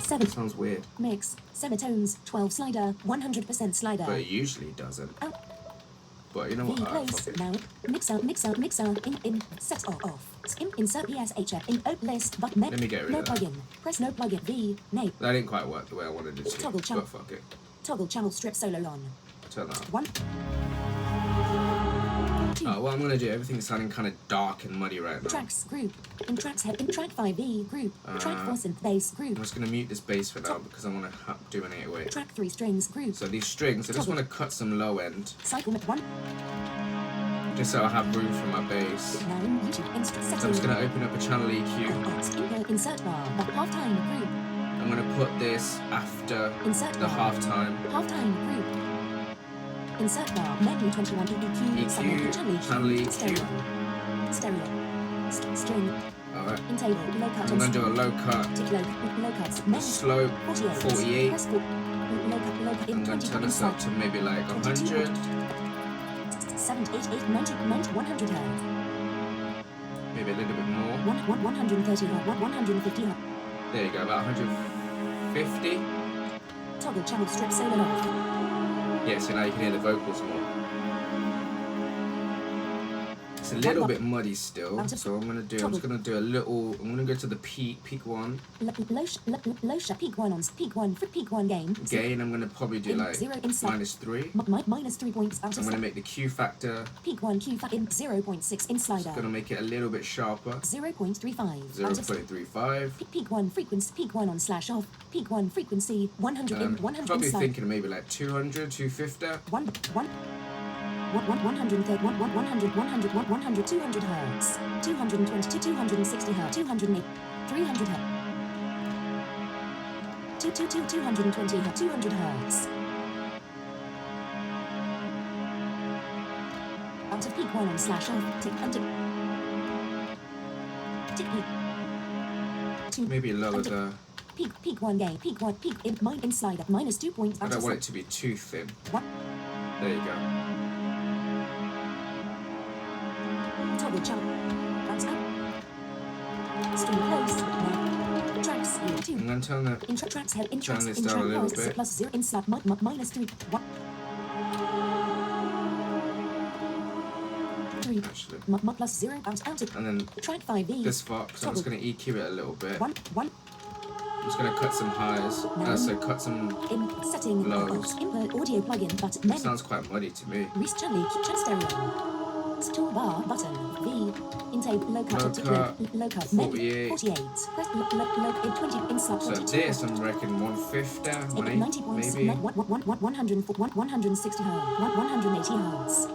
7. Sounds weird. Mix. Semitones. 12 slider. 100% slider. But it usually doesn't. Out. But you know V what? close. Fuck it. Now. Mixer. In. Set or off. Insert ESHF. In op list. But Let me get rid no of that. plugin. Press no plugin. V. Name. That didn't quite work the way I wanted it to. Toggle channel. But fuck it. Toggle channel strip solo on. Turn that on. 1. 2. What I'm gonna do, everything's sounding kind of dark and muddy right now. Tracks group. In tracks head. In track 5B group. Track 4 synth bass I'm group. just gonna mute this bass for now because I want to do an 808. Track 3 strings group. So these strings, I just want to cut some low end, Cycle map 1. just so I have room for my bass. Now in YouTube. Instruct So I'm setting. just gonna open up a channel EQ. Insert bar. Halftime group. I'm gonna put this after Insert the bar. halftime. Halftime group. Insert bar. Menu 21 EQ. channel EQ. Stereo. String. Alright. In table. Low cut. I'm gonna do a low cut, Tick low cuts. Menu. slow 48. Press 4. Low cut. In I'm gonna 20 turn this up inside. to maybe like 100. 7, 8, 8, 90, 100 hertz. Maybe a little bit more. 130 hertz. 150 hertz. There you go, about 150. Toggle channel strip solo off. Yeah, so now you can hear the vocals more. It's a little bit muddy still, so I'm gonna do a little. I'm gonna go to the peak one. Low shut. Peak 1 on. Peak 1 gain. Gain, I'm gonna probably do like Zero inside. -3. Minus 3 points out I'm of gonna make the Q factor, Peak 1 Q in 0.6 in slider. gonna make it a little bit sharper. 0.35 out of 0.35. Peak 1 frequency. Peak 1 on slash off. Peak 1 frequency 100 in 100 Probably inside. thinking maybe like 200, 250. 100 200 hertz. 220 to 260 hertz. 208 300 hertz. 220 hertz. 200 hertz. Out of peak 1 on slash off. Tick and tick. Tick peak. 2 Maybe lower the. peak 1 gain. Peak in slide at minus 2 points. I don't want it to be too thin. What? There you go. Toggle channel. Bounce up. String close. Now. Tracks. 2. I'm gonna turn the. Tracks head. In tracks. Turn this In down a track little close. bit. Plus 0 in slap. Minus 3. 1. 3. Actually. Plus 0 bounce out of And then track 5B. this far, so I'm just gonna EQ it a little bit. 1. I'm just gonna cut some highs. So cut some. In setting. Lows. Input audio plugin. But menu. Sounds quite muddy to me. Reese channel. Chat stereo. Toolbar button. V. Intake low cut Low to cut, low cut. 48. 48. Press low in 20 in slot So 22. this, I'm reckoning 150, 90 points. maybe. 160 hertz. 180 hertz.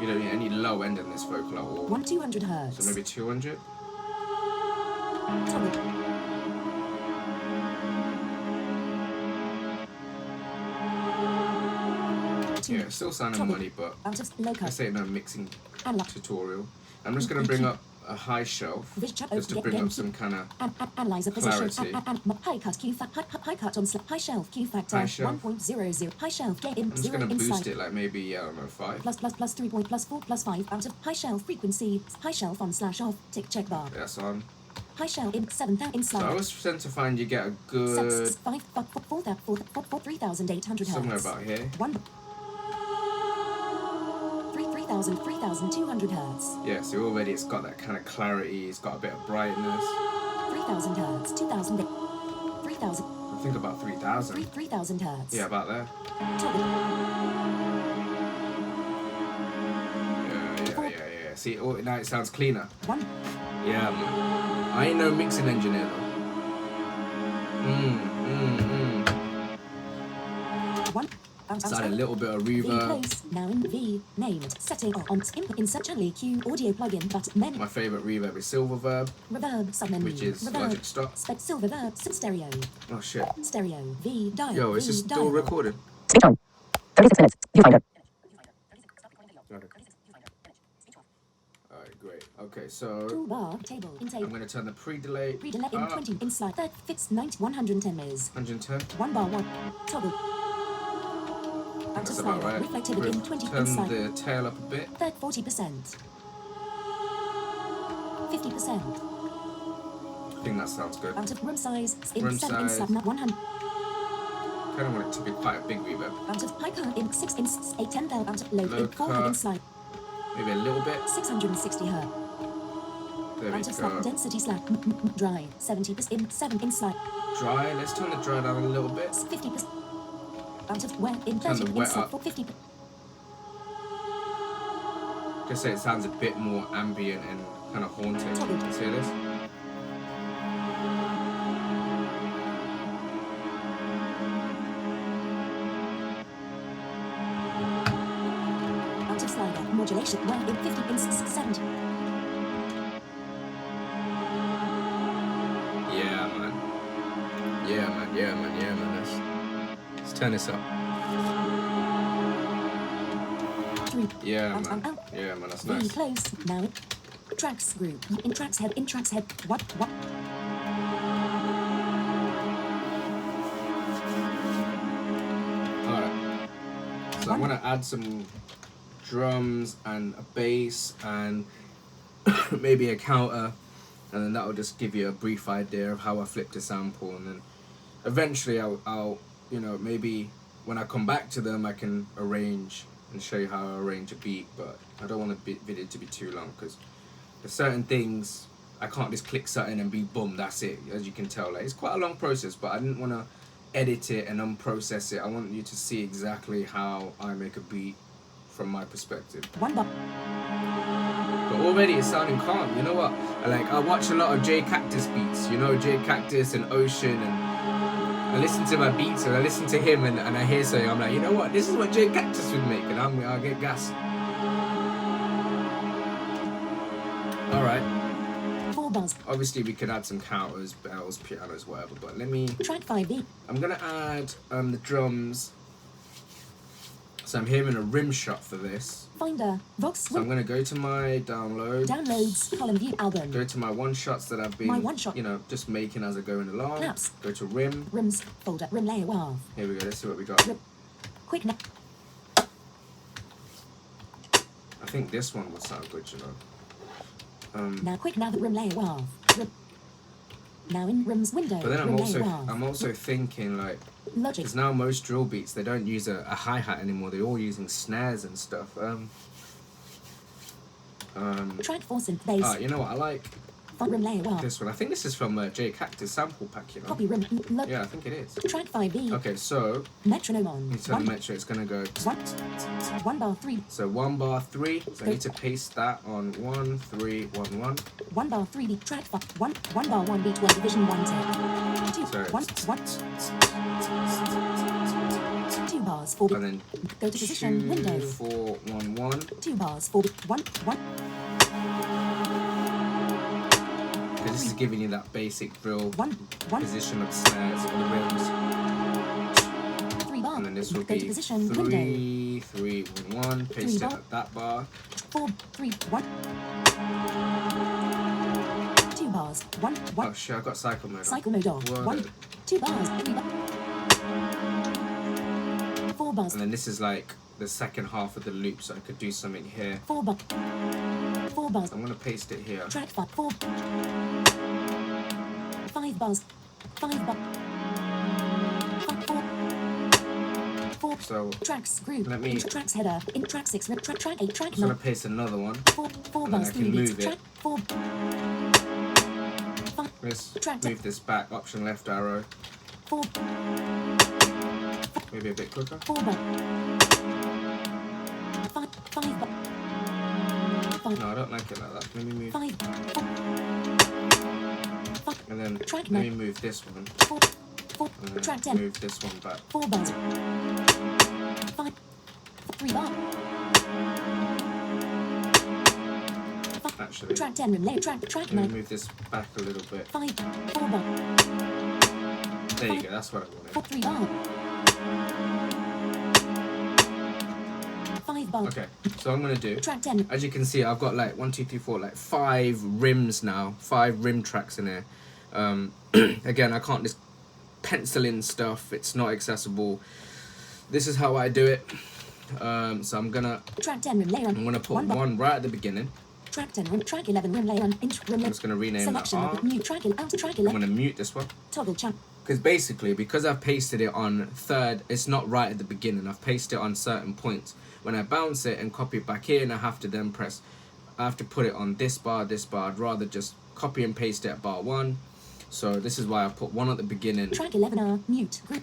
You don't need any low end in this vocal at all. 200 hertz. So maybe 200. Toggle. Yeah, it's still sounding money, but Out of low cut. this ain't no mixing Analog. tutorial. I'm just gonna bring up a high shelf just to bring up some kind of Analyzer position. clarity. High cut Q high cut on high shelf Q factor. High shelf. 1.00. High shelf gain I'm just 0 gonna boost inside. it like maybe I don't know 5. Plus 3 point plus 4 plus 5 out of high shelf frequency. High shelf on slash off. Tick check bar. That's on. High shelf in 7,000 So I inside. always tend to find you get a good 3,800 somewhere hertz. about here. 3,200 hertz. Yeah, so already it's got that kind of clarity. It's got a bit of brightness. 3,000 hertz. 2,000. 3,000. I think about 3,000. 3,000 hertz. Yeah, about there. Toggle. Yeah. See, now it sounds cleaner. 1. Yeah, man. I ain't no mixing engineer though. 1. It's had a little bit of V reverb. close. Now in V. Named. Setting on. Input. Insert only Q audio plugin. But menu. My favorite reverb is Silververb, Reverb. Submenu. which is Reverb. Logic Stop. Spec silver verb. Stereo. Oh shit. Stereo. V. Dial. Yo, is V, this still dial. recording? Speech on. 36 minutes. Viewfinder. Alright, great. Okay, so Toolbar. Table. Intake. I'm gonna turn the pre-delay Pre-delay in up. 20. In slide. Third. Fixed 90. 110 ms. 110. 1 bar 1. Toggle. Out of That's about slider. right. Reflectivity in 20. Turn Inside. the tail up a bit. Third 40%. 50%. I think that sounds good. Out of room size. In Room 7 in size. slab. 100. Kind of want it to be quite a big reverb. Out of high cut in 6 in 8 10 bell. Out of low Low in 400 in cut. slide. Maybe a little bit. 660 hertz. There we Out of slab go. density slab. Dry. 70% in 7 in slide. Dry. Let's turn the dry down a little bit. 50%. Out of wet in Turn 30 the in wet slab. up. For 50. Just say it sounds a bit more ambient and kind of haunting. Let's hear this. Out of slider. Modulation. Well in 50 in 70. Yeah, man. Let's turn this up. 3. Yeah, Out. man, that's V nice. close. Now. Tracks group. In tracks head. In tracks head. What? Alright. So I'm gonna add some drums and a bass and maybe a counter, and then that'll just give you a brief idea of how I flipped a sample, and then eventually I'll maybe when I come back to them I can arrange and show you how I arrange a beat, but I don't want the video to be too long because there's certain things I can't just click something and be boom, that's it. As you can tell, like, it's quite a long process, but I didn't want to edit it and unprocess it. I want you to see exactly how I make a beat from my perspective. 1 bar. But already it's sounding calm. You know what? I watch a lot of J Cactus beats. You know, J Cactus and Ocean, and I listen to my beats and I listen to him and I hear something. I'm like, you know what? This is what J Cactus would make, and I'll get gas. All right. 4 bars. Obviously, we could add some counters, bells, pianos, whatever. But Track 5B. I'm gonna add the drums. So I'm hearing a rim shot for this. Finder. Vox. So I'm gonna go to my download. Downloads. Column view album. Go to my one shots that I've been, My one shot. just making as I going along. Claps. Go to rim. Rims. Folder. Rim layer WAV. Here we go. Let's see what we got. Rim. Quick. I think this one would sound good, you know. Now quick. Now the rim layer WAV. Rim. Now in rims window. But then rim layer WAV. I'm also thinking like, Logic. because now most drill beats they don't use a hi-hat anymore. They're all using snares and stuff. Track 4 synth bass. You know what I like? Font rim layer 1. This one. I think this is from J Cactus sample pack, you know. Copy rim. Yeah, I think it is. Track 5B. Okay, so Metronome on. instead of metro, it's gonna go. 1 bar 3. So 1 bar 3. So I need to paste that on 1 3 1 1. 1 bar 3 beat track 5. 1 bar 1 beat 1 division 1 take. 2 Sorry. 1 2 bars 4 beat. And then Go to position 2 window. 4 1 1. 2 bars 4 beat 1 Because this is giving you that basic drill 1 position of snares or the rims. 3 bar. And then this will Go to be position 3 window. 3 1 1. Paste it bar. at that bar. 4 3 1. 2 bars 1 1. Oh shit, I got cycle mode. Cycle mode off. Word. 1 2 bars 3 bar. 4 bars And then this is like the second half of the loop, so I could do something here. 4 bar. 4 bars. I'm gonna paste it here. Track 5 4. 5 bars. 5 bar. 4 So tracks group. Let me- In tracks header. In track 6. Track 8. Track I'm gonna 9. paste another one. 4 And then bars I 3 can beats. move it. Track 4. 5 Let's Track move this back. Option left arrow. 4 Maybe a bit quicker. 4 bar. 5 bar. 5 No, I don't like it like that. Let me move. 5 And then Track let me nine. move this one. 4 And then track 10. move this one back. 4 bars. 5 3 bar. Actually, Track 10 rim layer. Track let me 9. move this back a little bit. 5 4 bar. There you go. That's what I 4 wanted. 3 bar. 5 bar. Okay, so I'm gonna do. Track 10. As you can see, I've got like 1, 2, 3, 4, like 5 rims now. 5 rim tracks in here. Again, I can't just pencil in stuff. It's not accessible. This is how I do it. So I'm gonna Track 10 rim layer. I'm gonna put 1 bar. one right at the beginning. Track 10 rim. Track 11 rim layer. Int rim I'm layer. just gonna rename that Selection R. of new track. Out track I'm 11. gonna mute this one. Toggle chat. Because basically, because I've pasted it on third, it's not right at the beginning. I've pasted it on certain points. When I bounce it and copy it back in, I have to then I have to put it on this bar, this bar. I'd rather just copy and paste it at bar 1. So this is why I put 1 at the beginning. Track 11 mute. Group.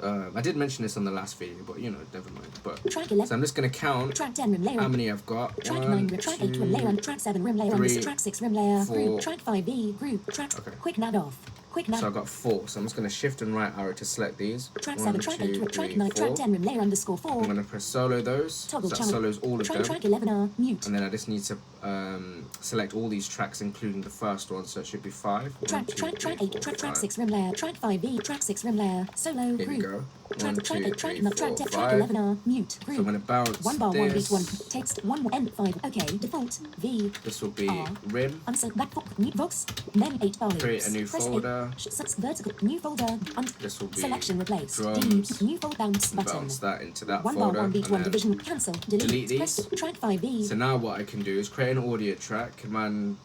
I did mention this on the last video, but you know, never mind. But Track 11. so I'm just gonna count Track 10 rim layer. how many I've got. Track 1, 9 rim. Track 8 rim layer. 2, Track 7 rim layer. 3, Track 6 rim layer. 4. Group. Track 5B. Group. Track. Okay. Quick nav off. Quick nav. So I've got 4. So I'm just gonna shift and right arrow to select these. Track 1, 7. Track 8 2, rim. Track 3, 9. Track 4. 10 rim layer underscore 4. I'm gonna press solo those. Toggle So that channel. solos all of Track them. track 11 mute. And then I just need to select all these tracks, including the first one, so it should be 5. Track 8 track 6 rim layer. Track 5B. Track 6 rim layer. Solo Here we group. go. Track 1, 2, 8 track 3, track 4, 10 track 5. 11 mute. So I'm Group. gonna bounce 1 bar 1 beat this. 1 text 1 N 5. Okay, default V. This will be R. rim. Unsert back new box. Then 8 bar loops. Create a new Press folder. Vertical new folder. This will be Selection replaced. drums. New folder bounce button. Bounce that into that 1 bar folder. 1 beat and 1 then- division cancel. delete Delete. Press these. track 5B. So now what I can do is create an audio track, Command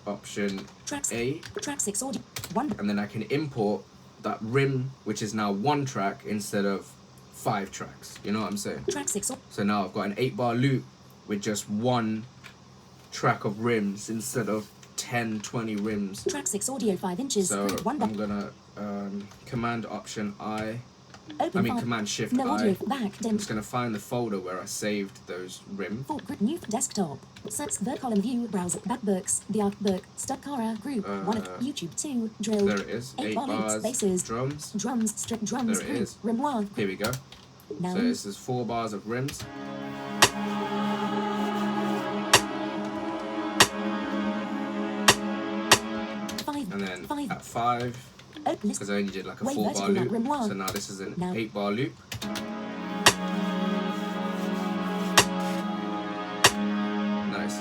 Option Tracks. A, Track 6 audio. 1 and then I can import that rim, which is now 1 track instead of 5 tracks. You know what I'm saying? track 6 So now I've got an 8-bar loop with just 1 track of rims instead of 10, 20 rims. track 6 audio 5 inches. So Group 1 bar. I'm gonna Command Option I, Open file. Command Shift No audio. I. Back. I'm Dim. just gonna find the folder where I saved those rims. Full group new desktop. Search the column view browser backbooks the artbook Stuckara group 1 of YouTube 2 drill There it is. 8 bar loops bars, basses drums. drums strip drums There it group is. rim 1 Here we go. now So this is 4 bars of rims. five And then 5 at 5, list because I only did like a Wait, 4-bar vertical loop. rim one. So now this is an Now. 8-bar loop. Nice.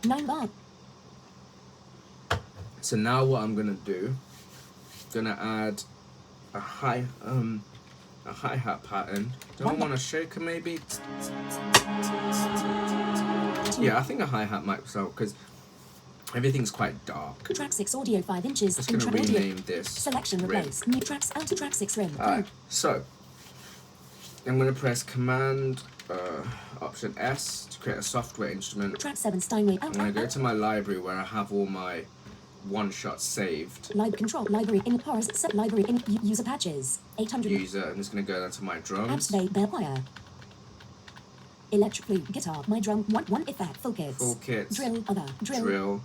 9 bar So now what I'm gonna do, gonna add a hi-hat pattern. Do I One want a shaker maybe? Yeah, I think a hi-hat might help because everything's quite dark. track 6 audio 5 inches Just gonna intro audio rename this selection rim. replace new tracks out to track 6 rim Alright, so I'm gonna press Command option S to create a software instrument. Track 7 Steinway. I'm going to go to my library where I have all my one-shots saved. Live control library in Horace set library in user patches 800 User, I'm just going to go down to my drums. Apps bay bare wire. Electric flute guitar my drum one effect full kits. Full kits. Drill other Drill.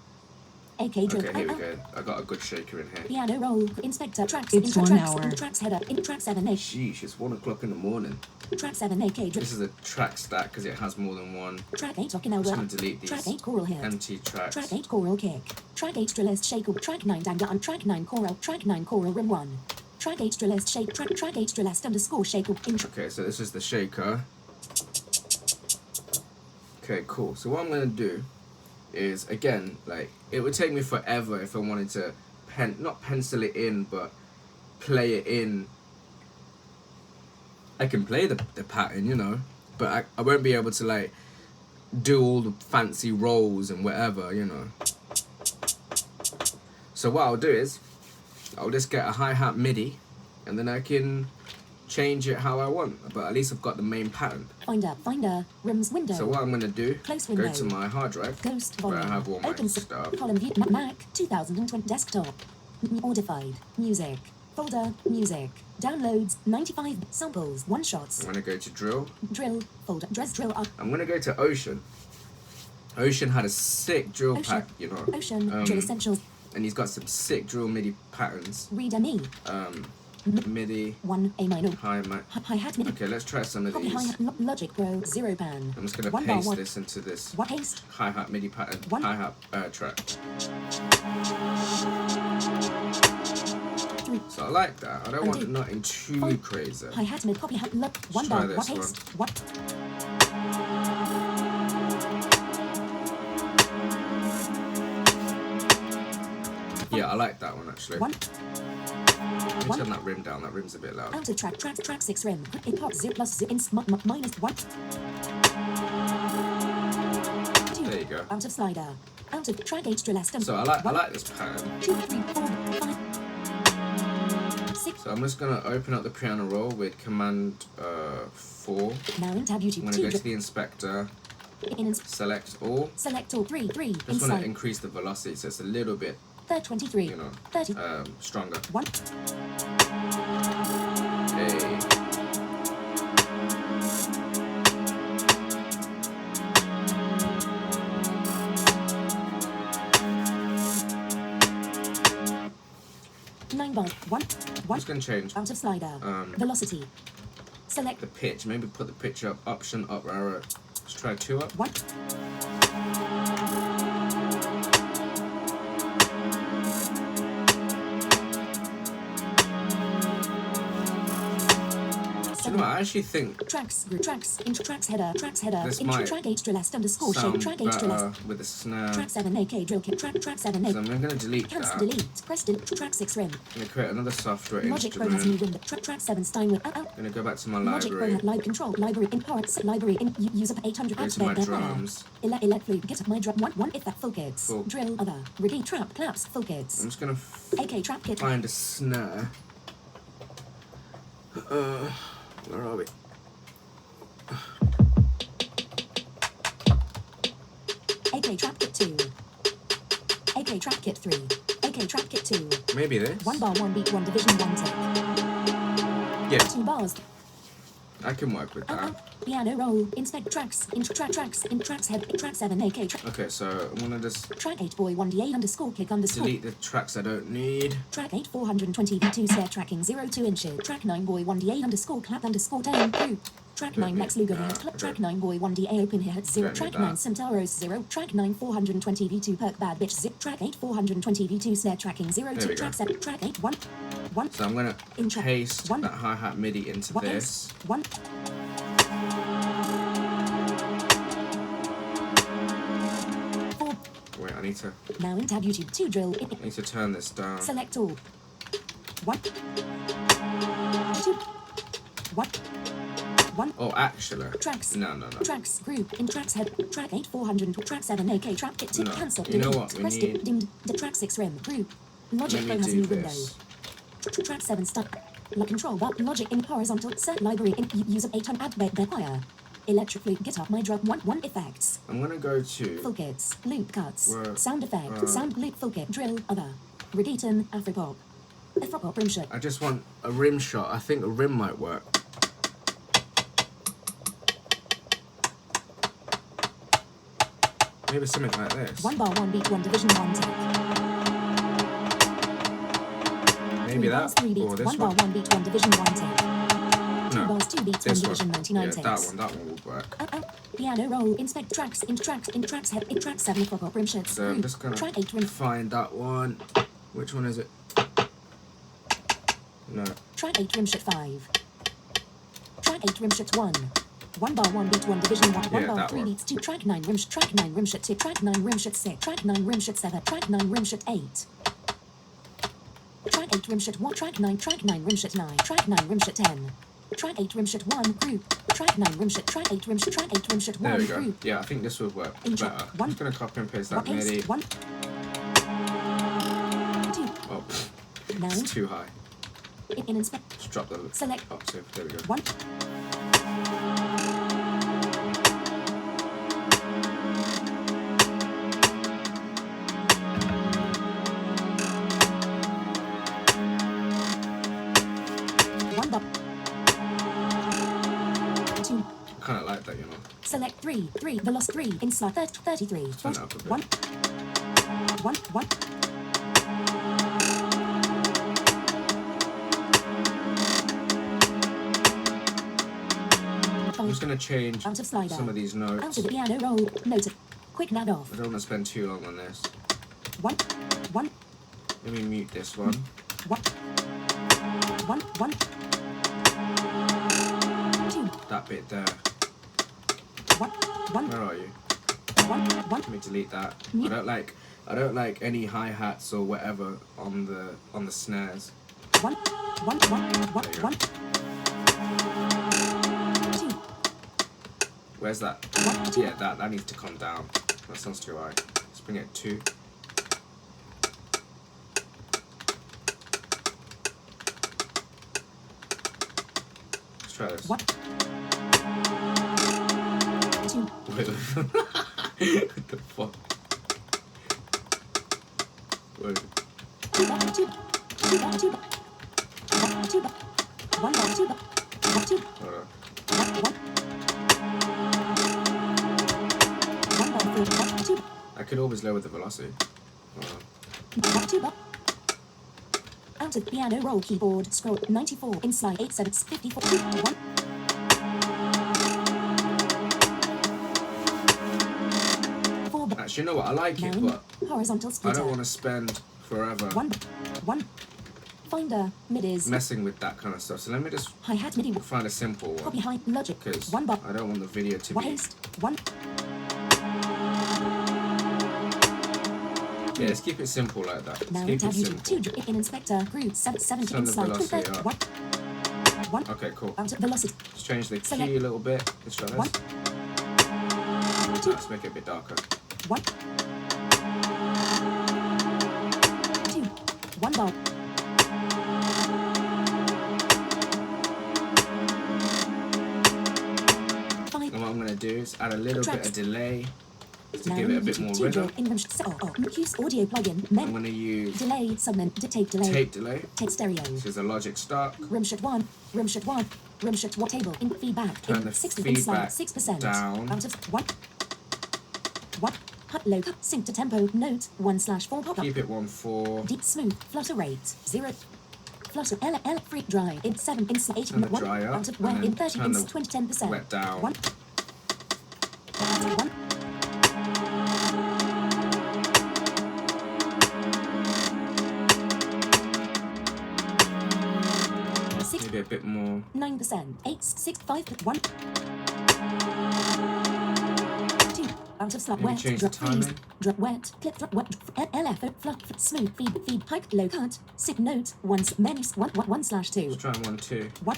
AK drill. Okay, here we go. I got a good shaker in here. Piano roll inspector tracks It's intro 1 tracks hour. in tracks header in track 7 AK Sheesh, it's 1 o'clock in the morning. track 7 AK drill. This is a track stack because it has more than one. Track 8 I'm Okinawa. just going to delete Track these 8 choral hit. empty tracks. Track 8 choral kick. Track 8 drillist shake. Track 9 danga on track 9 choral. Track 9 choral rim 1. Track 8 drillist shake. Track 8 drillist underscore shake. Intro. Okay, so this is the shaker. Okay, cool. So what I'm going to do is, again, like, it would take me forever if I wanted to not pencil it in, but play it in. I can play the pattern, you know, but I won't be able to, like, do all the fancy rolls and whatever, you know. So what I'll do is, I'll just get a hi-hat MIDI, and then I can change it how I want, but at least I've got the main pattern. Finder, rims window. So what I'm going to do, Close go window. to my hard drive, Ghost where I volume. have all my Open stuff. column view. Mac 2020 desktop. Modified. Music. Folder. Music. Downloads. 95 samples. One shots. I'm going to go to drill. Drill. Folder. Dress drill. I'm going to go to Ocean. Ocean had a sick drill Ocean. pack, you know. Ocean. Drill essentials. And he's got some sick drill MIDI patterns. Reader me. MIDI, 1 A minor. hi Hi-hat MIDI. Okay, let's try some of Copy these. hi-hat. Logic Pro. 0 pan. I'm just going to 1 bar paste 1. this into this What paste? hi-hat MIDI pattern, One. hi-hat track. 3. So I like that. I don't want Undo. nothing too Five. crazy. Hi-hat mid. Copy hat. 1 try bar. this What one. paste? What? Yeah, I like that one actually. 1. Let me one. turn that rim down. That rim's a bit loud. Out of track 6 rim. In part 0 plus 0 in minus 1. 2. There you go. Out of slider. Out of track 8 drill estem. So I like this pattern. 2, 3, 4, 5. 6. So I'm just gonna open up the piano roll with Command 4. Now in tab YouTube I'm gonna 2. go to the inspector, In select all. select all 3. Just want to Inside. increase the velocity so it's a little bit, 23. you know, 30. stronger. 1. Hey. Nine bars. 1. I'm 1. just gonna change Out of slider. Velocity. Select the pitch. Maybe put the pitch up, option up, arrow. Let's try 2 up. 1. You know what, I actually think Tracks, intro tracks header, This intro might track 8 drill est underscore shape, sound track 8 drill est, better with the snare. track 7 AK drill kit, track 7 So AK, I'm gonna delete cancel that. delete, press delete, track 6 rim, I'm gonna create another software Logic Pro has new instrument. window, track 7 Steinway, I'm gonna go back to my Logic Pro library. has live control, library in parts, library in user 800 Go apps, to my there, drums. elect flute, get my drum, 1 effect full kits, Cool. drill other, repeat trap, claps, full I'm kits, just gonna AK trap kit, find a snare. Where are we? AK trap kit 2, AK trap kit 3, AK trap kit 2, Maybe this. 1 bar 1 beat 1 division 1 tick, Yeah, 2 bars, I can work with that. piano roll, inspect tracks, intro tracks, in tracks head, track 7 AK track. Okay, so I'm gonna just Track 8 boy 1D8 underscore kick underscore. delete the tracks I don't need. Track 8 420 V2 stair tracking 0 2 inches. Track 9 boy 1D8 underscore clap underscore down group. Track 9 Lex Luger here. Track 9 boy 1DA open here 0. Don't Track need 9 that. Centauros 0. Track 9 420 V2 perk bad bitch zip. Track 8 420 V2 snare tracking 0 There 2. we go. Track 7. Track 8 1 1. So I'm gonna In track paste one. that hi-hat MIDI into What this. is 1. Wait, I need to Now in tab YouTube 2 drill. turn this down. Select all. 1 2 1 1. Oh, actually. Tracks. No. Tracks group in tracks head track 8 400 track 7 AK trap kit 2 No. cancel You know delete what? We press need- dimmed the track 6 rim group Logic Let Pro me has do new window this. track 7 start control bar Logic in horizontal set library in user 800 add bed wire electric flute, guitar, my drop, one effects, I'm gonna go to full kits, loop cuts, Where- sound effect, sound loop, full kit, drill, other, reggaeton, Afropop, Afropop, rim shot, I just want a rim shot. I think a rim might work. Maybe something like this. one bar, one beat, one division, one take, Maybe three that bars, three or beats, this one bar, one. one beat, one division, one take, two No, bars, two beats, one this division, one. 99 Yeah, takes. that one would work. Piano roll, inspect tracks, in tracks, in track 7, Afropop, rim shot, So I'm group, just gonna track 8, rim, find that one. Which one is it? No. track 8, rim shot 5, track 8, rim shot 1, one bar, one beat, one division, one Yeah, bar, that 3 one. beats, 2, track 9, rim shot, track 9, rim shot 2, track 9, rim shot 6, track 9, rim shot 7, track 9, rim shot 8, track 8, rim shot 1, track 9, rim shot 9, track 9, rim shot 10, track 8, rim shot 1, group, track 9, rim shot, track 8, rim shot, track 8, rim shot 1, There we go. group, Yeah, I think this would work Intro. better. I'm One. just gonna copy and paste one that MIDI. ace, 1, 2, Oh, 9, it's too high. in inspect, Just drop the select, octave. There we go. 1, one bar, 2, I kind of like that, you know. select 3, velocity 3, inside 33, Turn it up a bit. 1, 1, I'm just gonna change out of slider, some of these out notes. of the piano roll, note, quick nod off, I don't want to spend too long on this. 1, 1, Let me mute this one. 1, 1, 2, That bit there. 1, 1, Where are you? 1, 1, Let me delete that. I don't like any hi-hats or whatever on the snares. 1, 1, 1, 1, 2, Where's that? 1, 2, Yeah, that needs to come down. That sounds too high. Let's bring it 2. Let's try this. 1, 2, Wait, what the fuck? Wait. 2 bar, 2, 2 bar, 2 bar, 2 bar, 1 bar, 2 bar, 2, Hold on. 1, 1, 1 bar, 4, 1, 2, I could always lower the velocity. Hold on. 1, 2 bar. Out of piano roll keyboard, scroll 94, in slide 8, 7, 54, 2, 1. Actually, you know what? I like it, 9, but horizontal I splitter, don't want to spend forever 1, 1, finder, midis, messing with that kind of stuff. So let me just hi-hat midi, find a simple copy one, high, logic, because 1 bar, I don't want the video to 1 be... haste, 1, Yeah, let's keep it simple like that. Let's now keep tab it YouTube, simple. 2, in inspector, group, 70, Turn in the slide, velocity up. 1, 1, Okay, cool. out of velocity, Let's change the Select. key a little bit. Let's try 1, this. 2, Let's make it a bit darker. 1, 2, 1 bar, And what I'm going to do is add a little bit Tracks. of delay to now give it a bit YouTube, more 2 rhythm. drill, in use audio plugin, I'm men, going to use delay, submen, tape delay, tape delay. tape stereo, This is a Logic Stock. rimshot 1, rimshot 1, rimshot 1 table, in feedback, Turn in the 60, in slide, feedback 6%, down. out of 1, 1, hut low, sync to tempo, note, 1/4 pop-up, Keep it 1/4. deep smooth, flutter rate, 0, flutter, L, free dry, in 7, in 8, Turn the 1, dry up, out of and 1, then in 30, turn in the 20, 10%, wet down. 1, 1, Maybe a bit more. 9%, 8, 6, 5, 1, 2, out of slot, Maybe wet, change the drop, freeze, timing. drop, wet, clip, drop, wet, LF, fluff, smooth, feed, hike, low cut, sick note, once, many, 1/2, Let's try 1, 2. 1,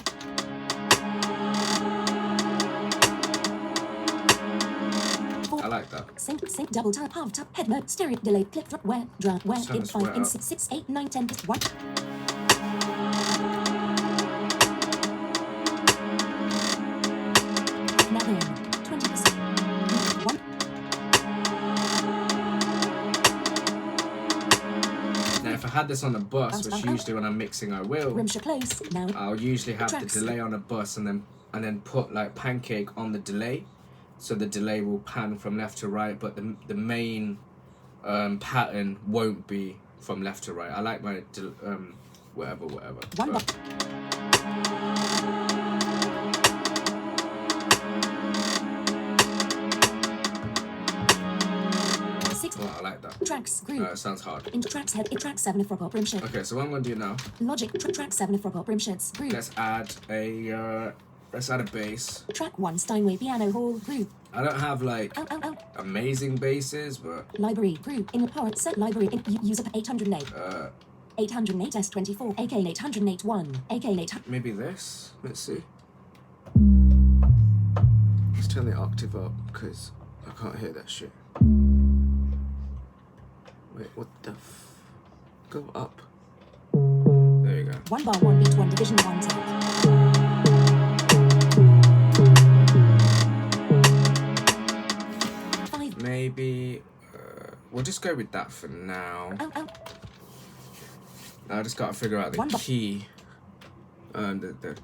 I like that. sync, double tap, half tap, head note, stereo, delay, clip, drop, wet, Turn in this 5, way in up. 6, 8, 9, 10, 1. Now then. had this on a bus, which usually when I'm mixing I will. Rimshot close. Now. I'll usually have the Tracks. delay on a bus and then put like pancake on the delay, so the delay will pan from left to right, but the main pattern won't be from left to right. I like my whatever. One bar. Six. Oh, I like that. Tracks. Group. It sounds hard. Into tracks head. In track 7 of frog up rimshot. Okay, so what I'm gonna do now, Logic. Track 7 of frog up rimshots. Group. let's add a bass. Track 1 Steinway piano hall. Group. I don't have like Out. amazing basses, but Library. Group. In the part set library. User 808. 808 S24. AK 808 1. AK 800. maybe this. Let's see. Let's turn the octave up because I can't hear that shit. Wait, what the Go up. There you go. 1 bar 1 beat 1 division 1 take. Maybe we'll just go with that for now. Out. I just gotta figure out the One bar. key. The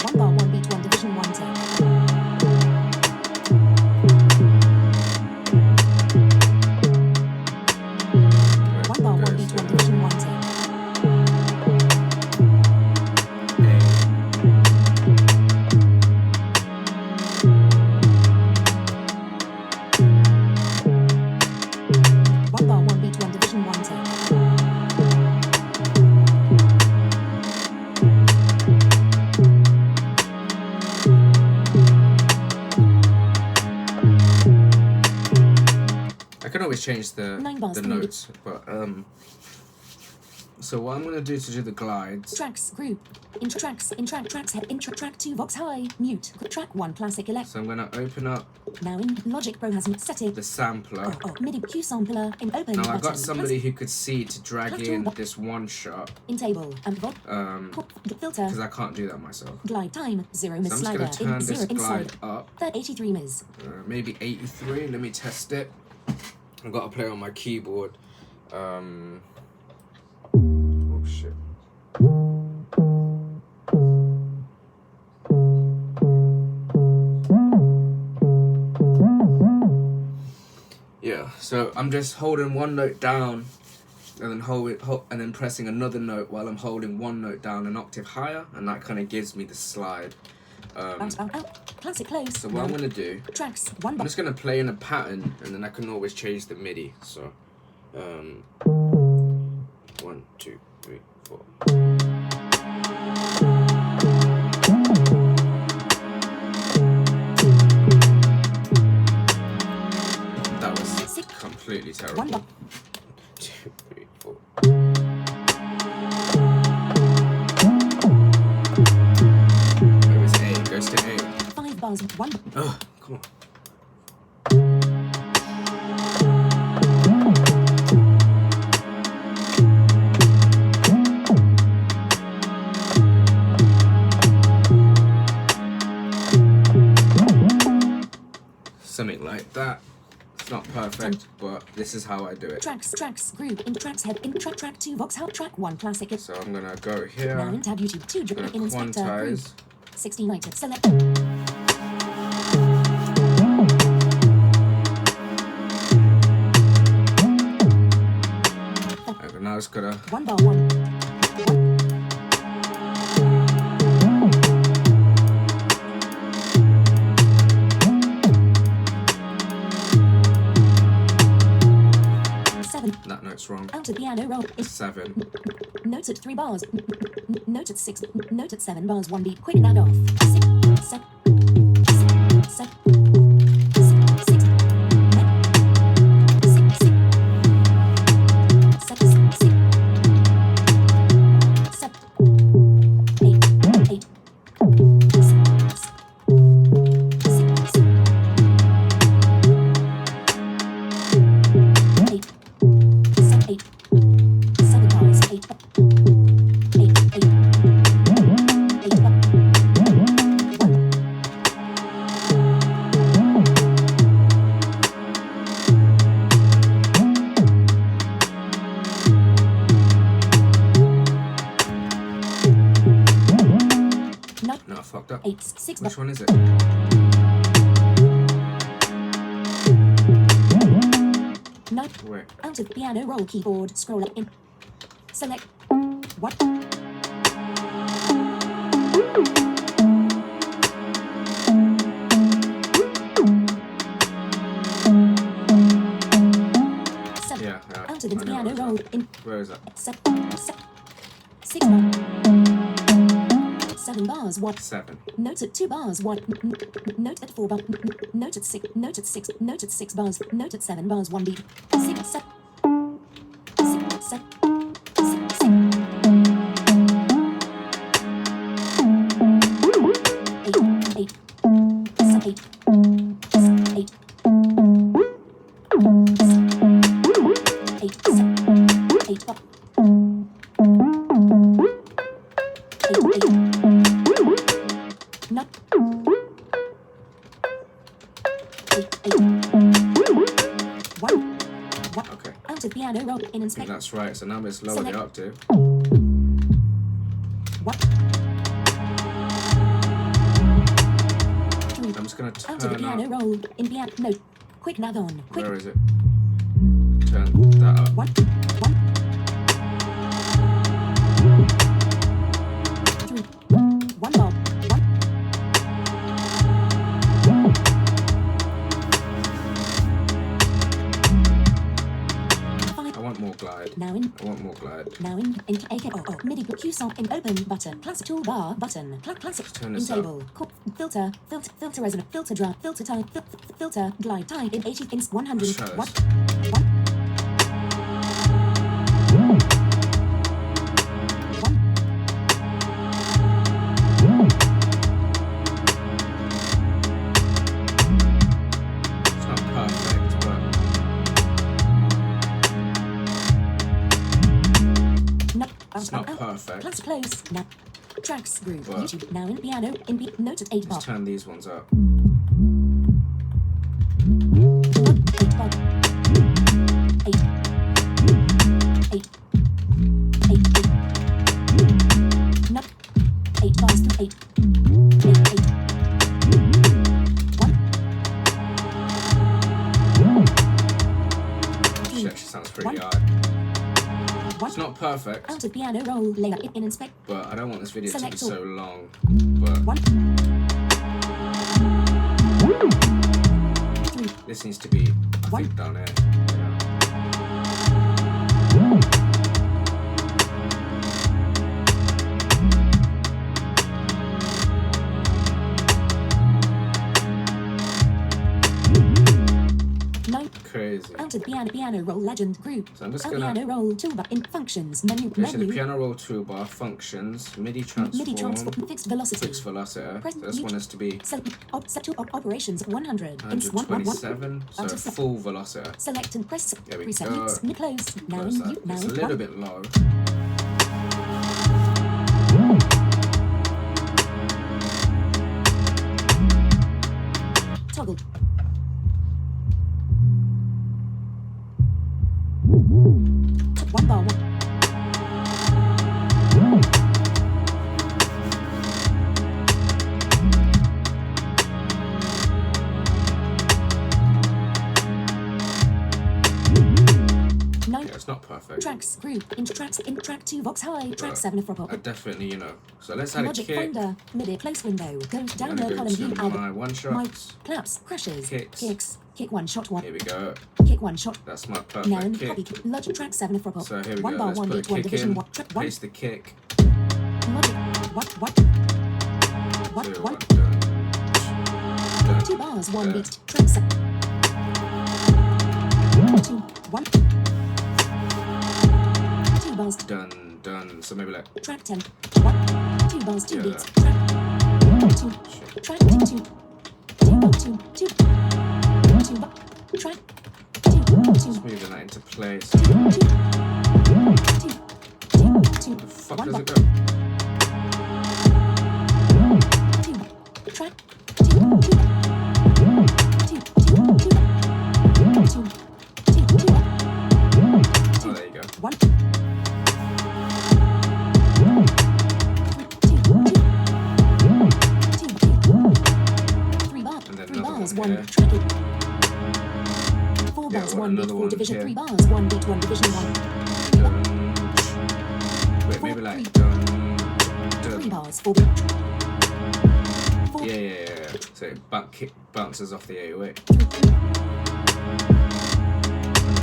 1 bar 1 beat 1 division 1 take. where 1 bar 1 goes beat 1 the division 1 take. A. 1 bar 1 beat 1 division 1 take. I can always change the 9 bars, the 3 notes, but so what I'm gonna do to do the glides. Tracks group. In tracks head. In track 2 vox high. Mute. Track 1 classic elect. So I'm gonna open up Now in Logic Pro has setting. the sampler. MIDI Q sampler in open Now I button. got somebody who could see to drag Clap in tool. this one shot, In table and VOD. Filter. because I can't do that myself. Glide time 0 miss So I'm just slider. gonna turn In 0 this glide inside. up, 83 miss. maybe 83. Let me test it. I've got to play on my keyboard. Oh shit. Yeah, so I'm just holding one note down and then and then pressing another note while I'm holding one note down an octave higher, and that kind of gives me the slide. Bounce out. Classic close. So what I'm gonna do, Tracks 1 I'm bar. just gonna play in a pattern, and then I can always change the MIDI. So, 1, 2, 3, 4. That was completely terrible. 1 bar. 2, 3, 4. Where is A? Goes to A. 5 bars. 1 bar. Oh, come on. Something like that. It's not perfect, but this is how I do it. Tracks group. In tracks head. In track 2 vox high. Track 1 classic. So I'm gonna go Now here. in tab YouTube 2 I'm drip gonna in inspector group. quantize. 16 items. Select. Okay, now it's gotta. 1 bar 1. That note's wrong. Out of piano roll. 7. Notes at 3 bars. Note at 6. Note at 7 bars. 1 beat. Quick and add off. 6. 7. 7. 6. 8. popped up. 8, 6 Which one is it? Nine. Wait. Out of piano roll keyboard. Scroll up in. Select. What? Seven. Yeah, Out of I the know piano where roll it's in. at. Where is that? 6 bars. 7 bars. What? 7. Note at 2 bars. What? Note at 4 bars. Note at 6. Note at 6. Note at 6 bars. Note at 7 bars. 1 beat. 6 7 6 7 6 6 8 8 8 8 8 up. 8 not 8 1 Okay. out of piano roll in I think inspect that's right. So now let's lower Select. the octave. 1 3 I'm just gonna out of the turn piano up. roll in piano note quick nav on quick Where is it? Turn that up. 1 1 3 1 bar 1 5 I want more glide. now in I want more glide. Now in AK MIDI Q song in open button classic toolbar button classic turn in this up. table filter resonant filter drum filter time filter glide time in 80 in 100 Let's try this. 1 It's not perfect, but no it's not perfect. classic close now tracks group What? YouTube now in piano in note at 8 bar Let's turn these ones up. 8 bar 8 8 8 no 8 bars to 8 8 8 1 She actually sounds pretty One. hard. 1 It's not perfect, out of piano roll layer in inspect but I don't want this video to be Select all. so long. But 1 3 this needs to be, I One. think, down here. Yeah. Crazy. out of piano roll legend group. So I'm just Out gonna- piano roll toolbar in functions Okay, so the menu piano roll toolbar, functions, MIDI transform, MIDI transform fixed velocity. fixed velocity. Press So this one has to be set to operations 100 in 127, so Out of set. full velocity. select and press There we preset go. mix mid close now Close in that. you now It's a in little 1 bit low. toggle 1 bar 1 9 Yeah, it's not perfect. tracks group in track 2 vox high track 7 for pop I definitely, So let's add a Logic kick. Finder, MIDI close window, go I'm down gonna the go column to view my album. one My shots. claps, crashes, Kicks. kick 1 shot 1, Here we go. kick 1 shot. That's my Now in perfect copy kick. Logic track 7 for pop. So here we 1 go. bar Let's 1 put beat a 1 kick division in. 1 track 1 Paste the kick. Logic what 2, 1 1, done. 2 bars 1 Yeah. beat track 7 2 1 2 bars Done. So maybe like track 10 1 2 bars 2 Yeah. beats track 2 track 2 2 bar 2 2 2 bar track 2 2 moving that into place. 2 The fuck 1 does bar it go? 2 track 2 2 Oh, there you go. 1 2 1, Okay. track it. 4 Yeah, bars, I want 1 beat, another 4 one division, here. 3 bars, 1 beat, 1 division, 1. Wait, maybe like 3 bars, 4 beat. 4, yeah. So it bounces off the 808. 4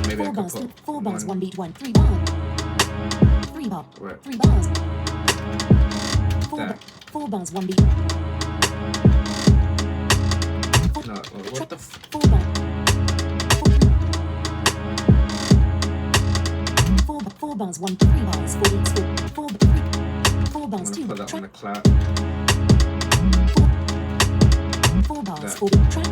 Maybe I could bars, put 4 bars, 1 one. beat, 1, 3 bars. 3 bar, Right. 3 bars. 4, There. 4 bars, 1 beat. No, what the f? 4 bar. 4 bars, 1, 3 bars, 4 beats, 4 I'm bars, gonna 2 put that on track. the cloud. 4 bars, There. 4 beat, track.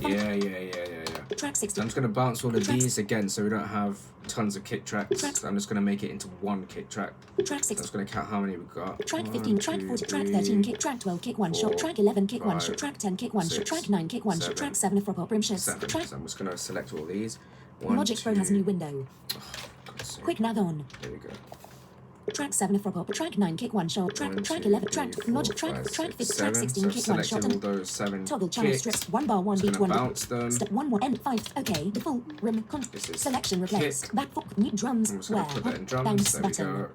Yeah. Track So 60. I'm just gonna bounce all of these again, so we don't have tons of kick tracks. So I'm just gonna make it into one kick track. Track So 6. I'm just gonna count how many we've got. Track 1, 15, track 2, 40, track 3, 13, kick, track 12, kick 1 shot, 4, track 11, kick 1 shot, 5, track 10, kick 1 shot, 6, track 9, kick 1 shot, 7, track 7, frog up rim shifts, 7. track. So I'm just gonna select all these. 1, Logic Pro has a new window. God's sake. Quick nav on. There we go. Track 7, frog up, track 9, kick 1 shot, track 1, 2, 11, 3, track, 4, logic, track 5, 6, track 7. 16, So kick 1 shot, selecting all and those 7 toggle channel kicks. strips, 1 bar, 1 Just beat, gonna 1 bounce them. step 1, 1, end 5, okay, default, rim, This is selection, replace, kick. back, new drums, I'm just gonna where, put that in drums. bounce There we button, go.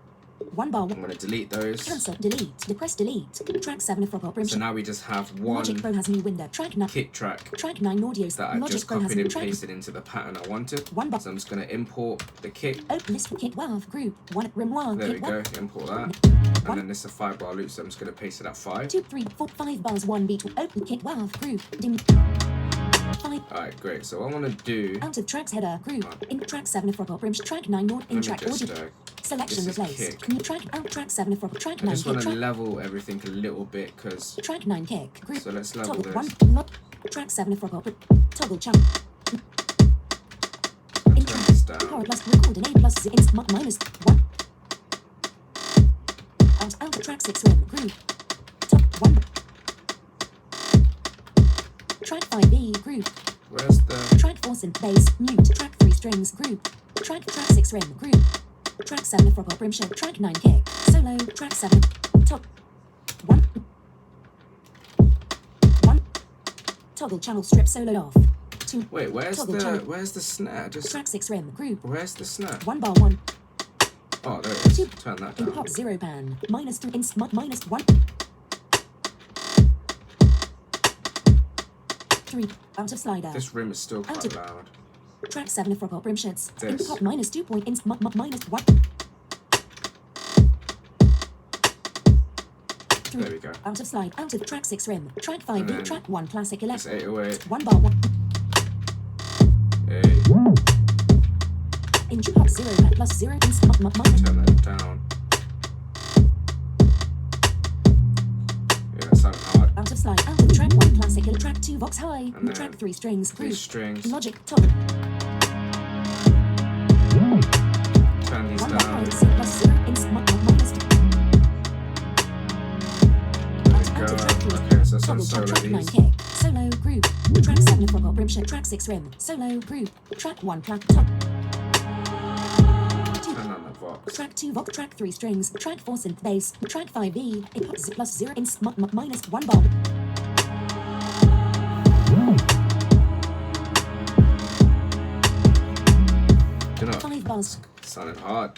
1 bar, I'm gonna delete those. cancel, delete, depress, delete, track 7, frog up, rim So shot. now we just have Logic one Pro has a new window, track 9, kick track track 9 audio, that I've Logic just Pro has a copied new and track. pasted into the pattern I wanted. 1 bar. So I'm just gonna import the kick. Open list kick wow group 1 rim 1 There we kick go. 1 Import that. And then this is a 5 bar loop, so I'm just gonna paste it at 5. 2 3 4 5 bars 1 beat open kick wow group dim 5 Alright, great. So what I wanna do, out of tracks header group in track 7 frog up rim track 9 node in let me track just, audio selection this is replace kick. new track out track 7 frog track I 9 just kick wanna track, level everything a little bit, because track 9 kick group so let's level toggle this. 1 not track 7 frog up toggle channel Turn in this track down. power plus record and A plus Z ins minus 1 out of track 6 rim group top 1 track 5B group Where's the track 4 synth bass mute track 3 strings group track 6 rim group track 7 frog up rim shot track 9 kick solo track 7 top 1 toggle channel strip solo off 2 wait? Where's toggle channel where's the snare? Just track 6 rim group where's the snare? 1 bar 1 Oh, there it is. 2 Turn that in down. pop 0 pan minus 3 in minus 1 3 out of slider This rim is still Out quite of- loud. track 7 frog up rim shits in This. pop minus 2 point in minus 1 There we go. out of slide out of track 6 rim track 5 And beat then track 1 classic It's elect 808. 1 bar 1 Hey, in pop 0 pan plus 0 in minus turn that down. Yeah, that sounded hard. out of slide out of track 1 classic track 2 vox high And track then 3 strings group These strings. logic top Turn these 1 bar down. C plus 0 in minus 2 There we go. Okay, so some toggle solo track 9 these. kick solo group track 7 frog up rim shit track 6 rim solo group track 1 clap top 2 Turn on the Vox. track 2 vox track 3 strings track 4 synth bass track 5B in pop plus 0 in minus 1 bar You know, 5 bars sounded hard.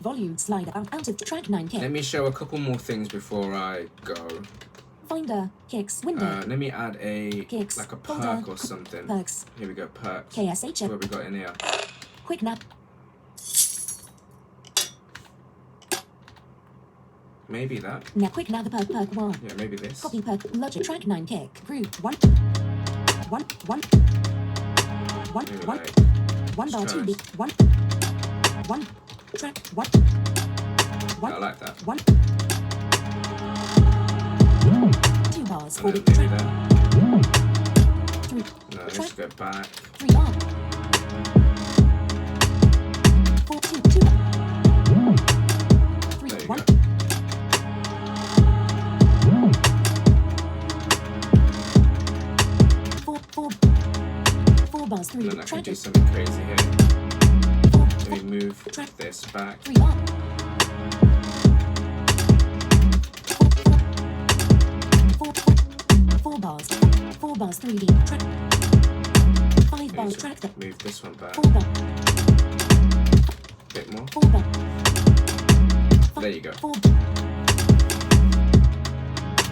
volume slider out of track 9 kick Let me show a couple more things before I go. finder kicks window Let me add a Kicks, like a folder, perk or something. perks Here we go, perks. KSH What we got in here? quick nap Maybe that. now quick nav perk 1 Yeah, maybe this. copy perk logic track 9 kick group 1 1 1 1 Maybe 1 like 1 bar 2 Stress. beat 1 1 track 1 I like that. 1 2 bars 4 And then beat maybe track that. 3 No, let's go back. 3 bar 4 2 2 3 There you 1 go. 4 bars 3 And then I can track do 4 something crazy here. Let me move this back. 3 bar 4 bars 4 4 bars 3D track. 5 bars track that. Move this one back. 4 bar. Bit more. 4 bar. There you go. 4.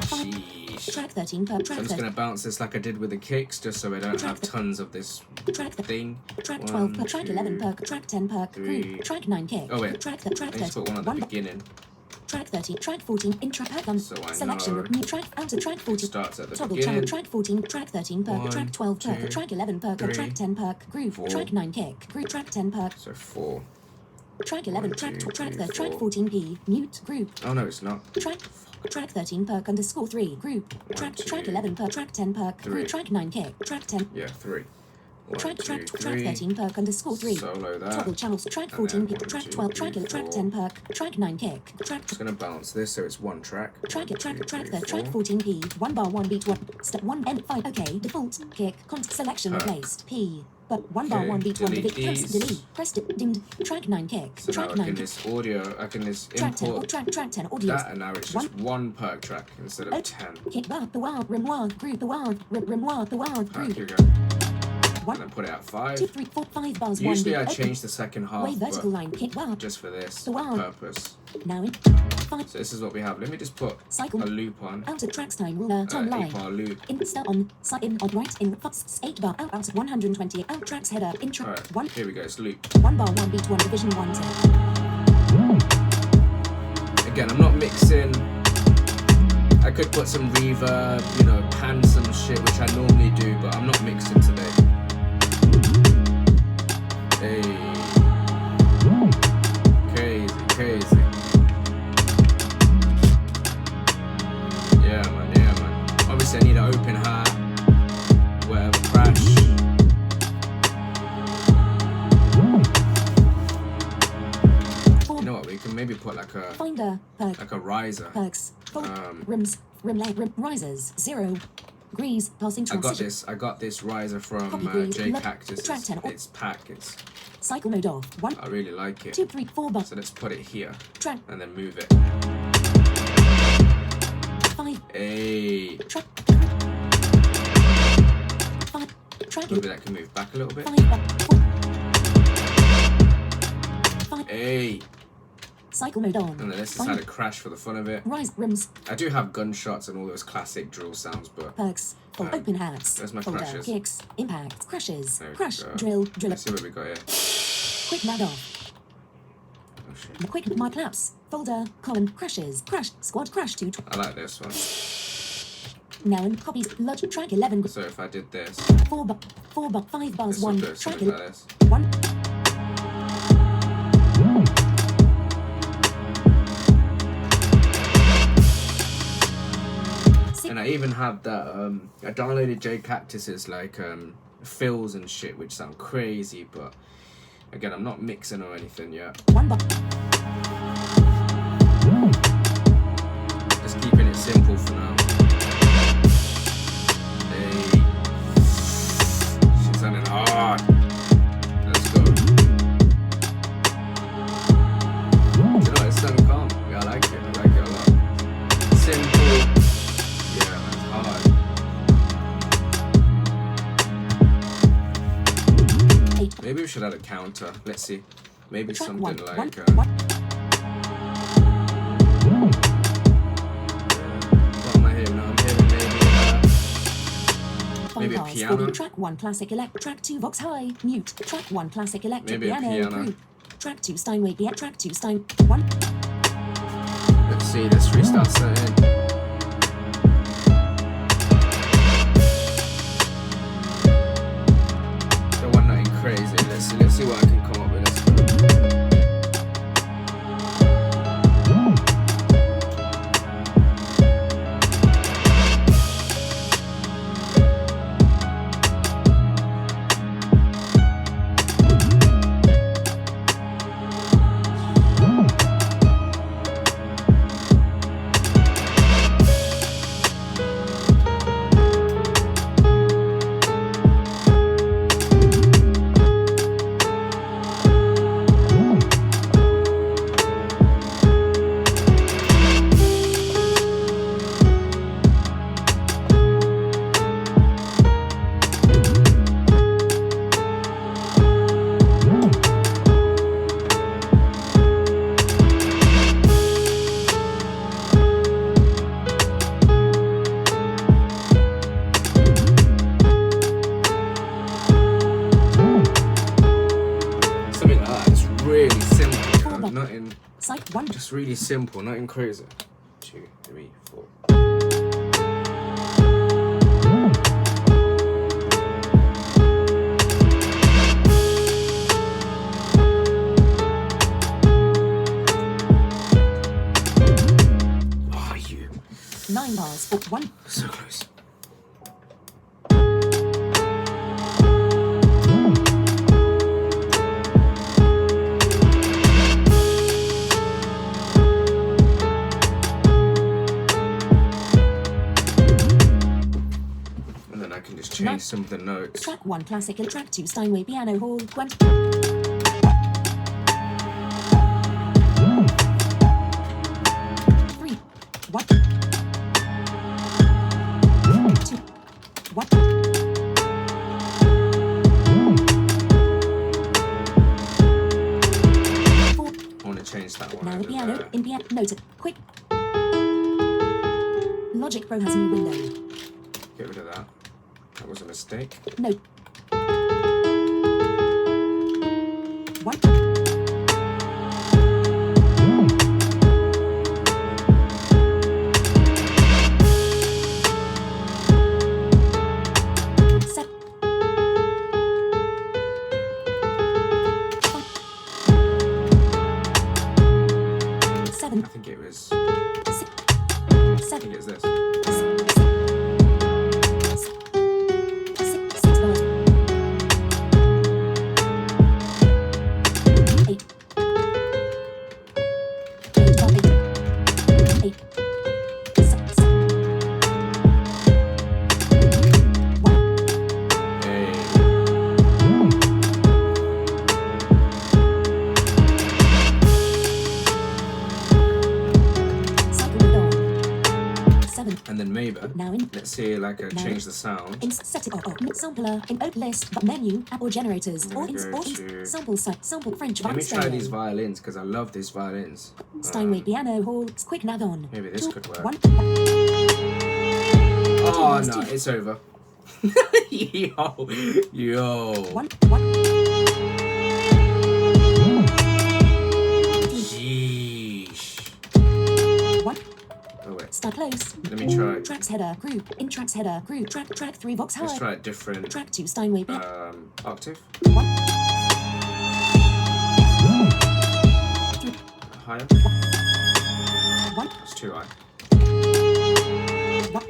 Sheesh. Track 13 per So track I'm just 13. gonna bounce this like I did with the kicks, just so I don't have tons of this Track the thing. track 12 per 1, track 2, 11 per track 10 per 3. group. Track 9 kick. Oh, wait. Track the track I need to 13. put one at the beginning. Track 30, track 14, intra pack on So I selection know. of new track out of track 14. Starts at the Toggle beginning. channel track 14, track 13 perk, 1, track 12 perk, 2, track 11 perk, 3, track 10 perk, groove, 4. track 9 kick, group track 10 perk, So 4. track 11, 1, track 2, 2, track 3, 3, track 4. 14p, mute, group, Oh no, it's not. track 13 perk underscore 3, group, track 2, 11 perk, track 10 perk, 3. group, track 9 kick, track 10, Yeah, 3. 1, track 2, track 3. 13 perk underscore 3. Solo that. Toggle channels, track And then 14 p, 1, track 2, 12, 3, track 4. 10 perk, track 9 kick, track Just gonna bounce this so it's one track. Track 1, it, track 2, it, track 3, the track 4. 14p, 1 bar 1 beat 1, step 1 end 5, okay, default, kick, selection Perk. replaced, P, but 1 bar Okay, 1 beat 1, delete press, these. delete, pressed it, dimmed, track 9 kick, So now track I 9 can kick, this audio, I can this track 10, or import track 10 audios, that, and now it's just one perk track instead of 10. kick bar, the wild, rim wild, group, the wild, rim wild, the wild, Perk, here group, we go. 1, And then put it at 2, 5. 3, 4, 5 bars, 1 Usually beat, I open, change the second half, way vertical but line, kick bar, just for this The wild. purpose. now in, 5, So this is what we have. Let me just put cycle, a loop on. out of tracks time ruler, time 8 line. bar loop. Insta on, side in, on right in, 8 bar, out, 120, out tracks header, intro, Alright, 1, here we go, it's loop. 1 bar 1 beat 1 division 1 tip. Again, I'm not mixing. I could put some reverb, you know, pan some shit, which I normally do, but I'm not mixing today. Hey. Crazy, crazy. Yeah, man, yeah, man. Obviously, I need an open hat, whatever, crash. You know what, we can maybe put like a Finder, like a riser. perks, fold, Um, rims, rim leg, rim, risers, 0, grease, passing transition, I got this riser from Copy green, J look, Cactus. track 10, It's pack. It's cycle mode off, 1, I really like it. 2, 3, 4 bar, So let's put it here track, and then move it. 5, Hey, track, 5, track, maybe that can move back a little bit. 5 bar, 4, 5, Hey, cycle mode on, and then let's just add a crash for the fun of it. rise, rims, I do have gunshots and all those classic drill sounds, but perks, fold, open hats, there's my folder, crashes. kicks, impacts, crashes, there we crash, go. drill, Let's see what we got here. quick lag off, Oh shit, quick, my claps, folder, column, crashes, crash, squad, crash 2, I like this one. now in copies, lodge, track 11, So if I did this, 4 bar, 5 bars, this 1, would do track something like this. 1, And I even have that, I downloaded J Cactus's like fills and shit, which sound crazy, but again, I'm not mixing or anything yet. 1 bar, Just keeping it simple for now. Hey, she's sounding hard. Let's go. Do you know what? It's sounding calm. Yeah, I like it. I like it a lot. Simple. Yeah, that's hard. 8, Maybe we should add a counter. Let's see. Maybe track something 1, like. 1, What am I hearing? I'm hearing maybe a bars, piano? 40, track 1 classic elect, track 2 vox high, mute, track 1 classic electric Maybe a piano, piano. group, track 2 Steinway, yeah, track 2 Stein, 1, Let's see. Let's restart something. Don't want nothing crazy. Let's see what I can come up with. Let's go. nothing, Site 1. just really simple, nothing crazy. 2, 3, 4. Oh, you. 9 bars for 1. So close. And then I can just change some of the notes. Track 1 classical. Track 2 Steinway Piano Hall. 20. 3. 1. 2. 1. I want to change that one Now over piano there. in piano. Noted. Quick. Logic Pro has new window. Get rid of that. That was a mistake. Note. 1. 7. 7. I think it was. 6. I 7. think it's this. 6 bars. 8. 8. 1. Hey. Cycle on. 7. And then maybe. Now in. Let's see, like, Now. change the sound. In set it or sampler in oat list but menu app or generators I'm or gonna in go or to- sample site sample French Let me stereo. try these violins because I love these violins. Steinway Piano Hall quick nav on. Maybe this could work. 1. Oh no, it's over. Yo, yo. 1. 1. Sheesh. 1. Oh wait, Start close. let me try. Tracks header group in tracks header group track 3 Vox Let's high. try a different Track 2 Steinway Piano. octave. 1. Higher. 1. That's too high. 1.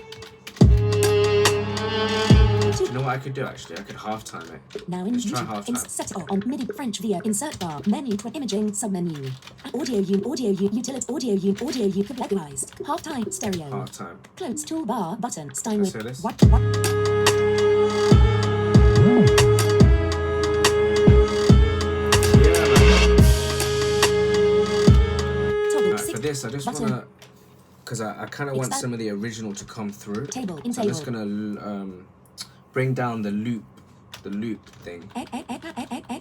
You know what I could do actually? I could half time it. Now in Let's try YouTube, half in time. set it on MIDI French via insert bar menu to imaging submenu audio utility audio categorized half time stereo Half time. close toolbar button Steinway Let's hear this. 1. Yeah, man. Toggle Right, for 6 this, I just button. wanna, cause I kind of want Expand. some of the original to come through. Table in So I'm just table. gonna bring down the loop thing.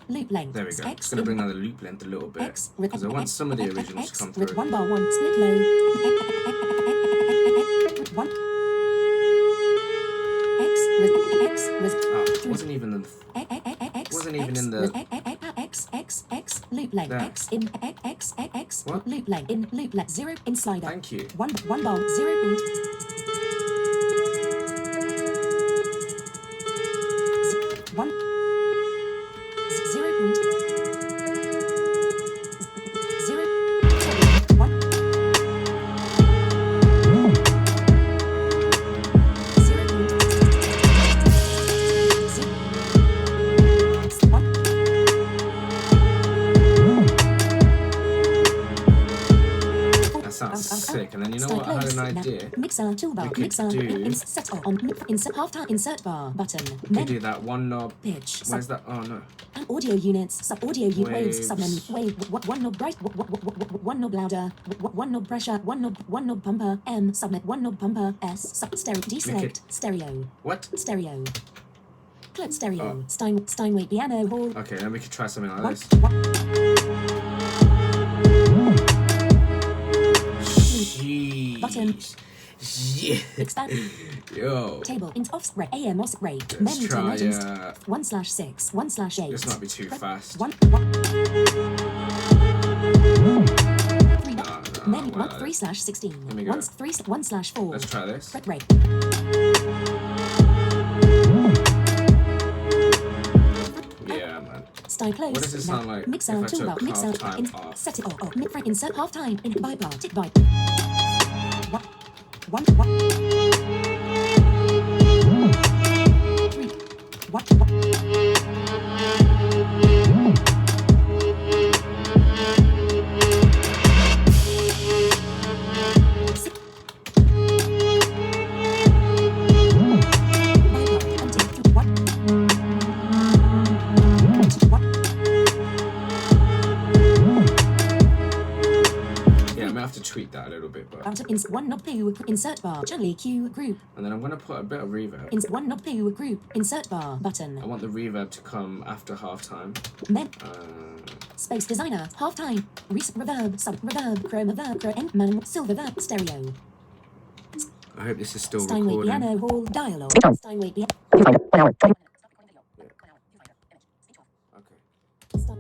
Loop length There we go. X Just gonna bring down the loop length a little bit X because I want some of the originals to come through. with 1 bar 1 split low 1 X with Oh, it wasn't even in the. X Wasn't even in the- X loop length There. X in X What? loop length in loop length 0 in slider Thank you. 1 bar 0 point 1 0 point 0 1 0 point 1 That sounds sick. And then you know what? I had an idea. Mixer toolbar. We could Mixer. do- Insert on. Insert half time. Insert bar button. You Men. do that one knob. Pitch. Where's that? Oh no. And audio units. Sub audio waves. Waves. Submenu. Wave. One knob bright. One knob louder. One knob pressure. One knob pumper. M. Subnet. One knob pumper. S. Sub stereo. Deselect. Stereo. What? Stereo. Clip stereo. Oh. Steinway Piano Hall. Okay, then we could try something like One. this. Button. Jeez. Yeah. Expand. Yo. Table. Int off rate. AM off rate. Let's Menu try. 1/6. 1/8. This might be too fast. 1. 1 like 3/16. Let me go. 1/4. Let's try this. Fret rate. Yeah, man. Style close. What does it sound like Mix if I out took toolbar. Mix out. half-time off? Set it off. Mid fret insert half time. In bypass. Tick by. One. 3. 1. Yeah, I may have to tweak that a little bit, but. Out of one knob poo. Insert bar. Generally Q group. And then I'm gonna put a bit of reverb. One knob poo group. Insert bar button. I want the reverb to come after halftime. Men. Space designer. Half time. Reverb. Sub reverb. Chroma verb. Chrome. Man. Silver verb. Stereo. I hope this is still Steinway recording. piano hall dialogue. Speak on. Steinway piano. Viewfinder. 1 hour. 20. Okay. Stop.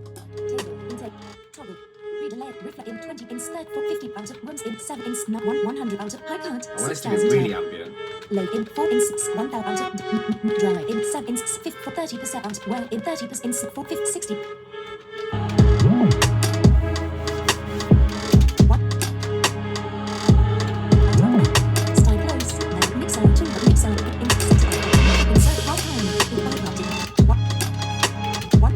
Table. Intake. Toggle. Redelay. Reflect in 20 instead for 50 out of rooms in 7 in 100 out of high count. I want this to be 6,000 really ambient. Low in 4 in 6 1,000 out of dry in 7 in 5 for 30% out well in 30% in 6 for 50 60. Style close. Now mix out to mix out in insert half time in bypassing. 1.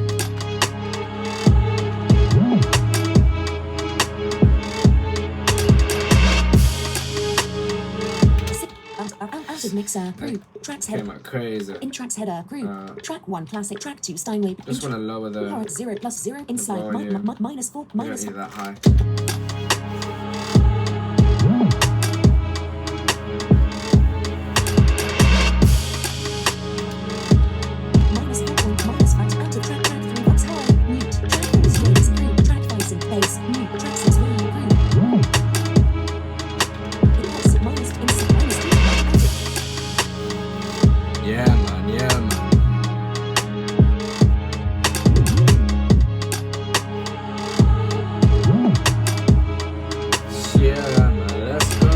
Out of mixer group tracks Came header out crazy. in tracks header group track 1 classic track 2 Steinway Just want to lower the. Power 0 plus 0 in slide volume. minus 4 We don't minus need that high. minus 4 point minus 5 out of track 3 box high mute track 4 strings group track 5 synth bass mute track 6 room group in minus in minus 2 out of Yeah, man. Yeah, man. Yeah, man. Let's go.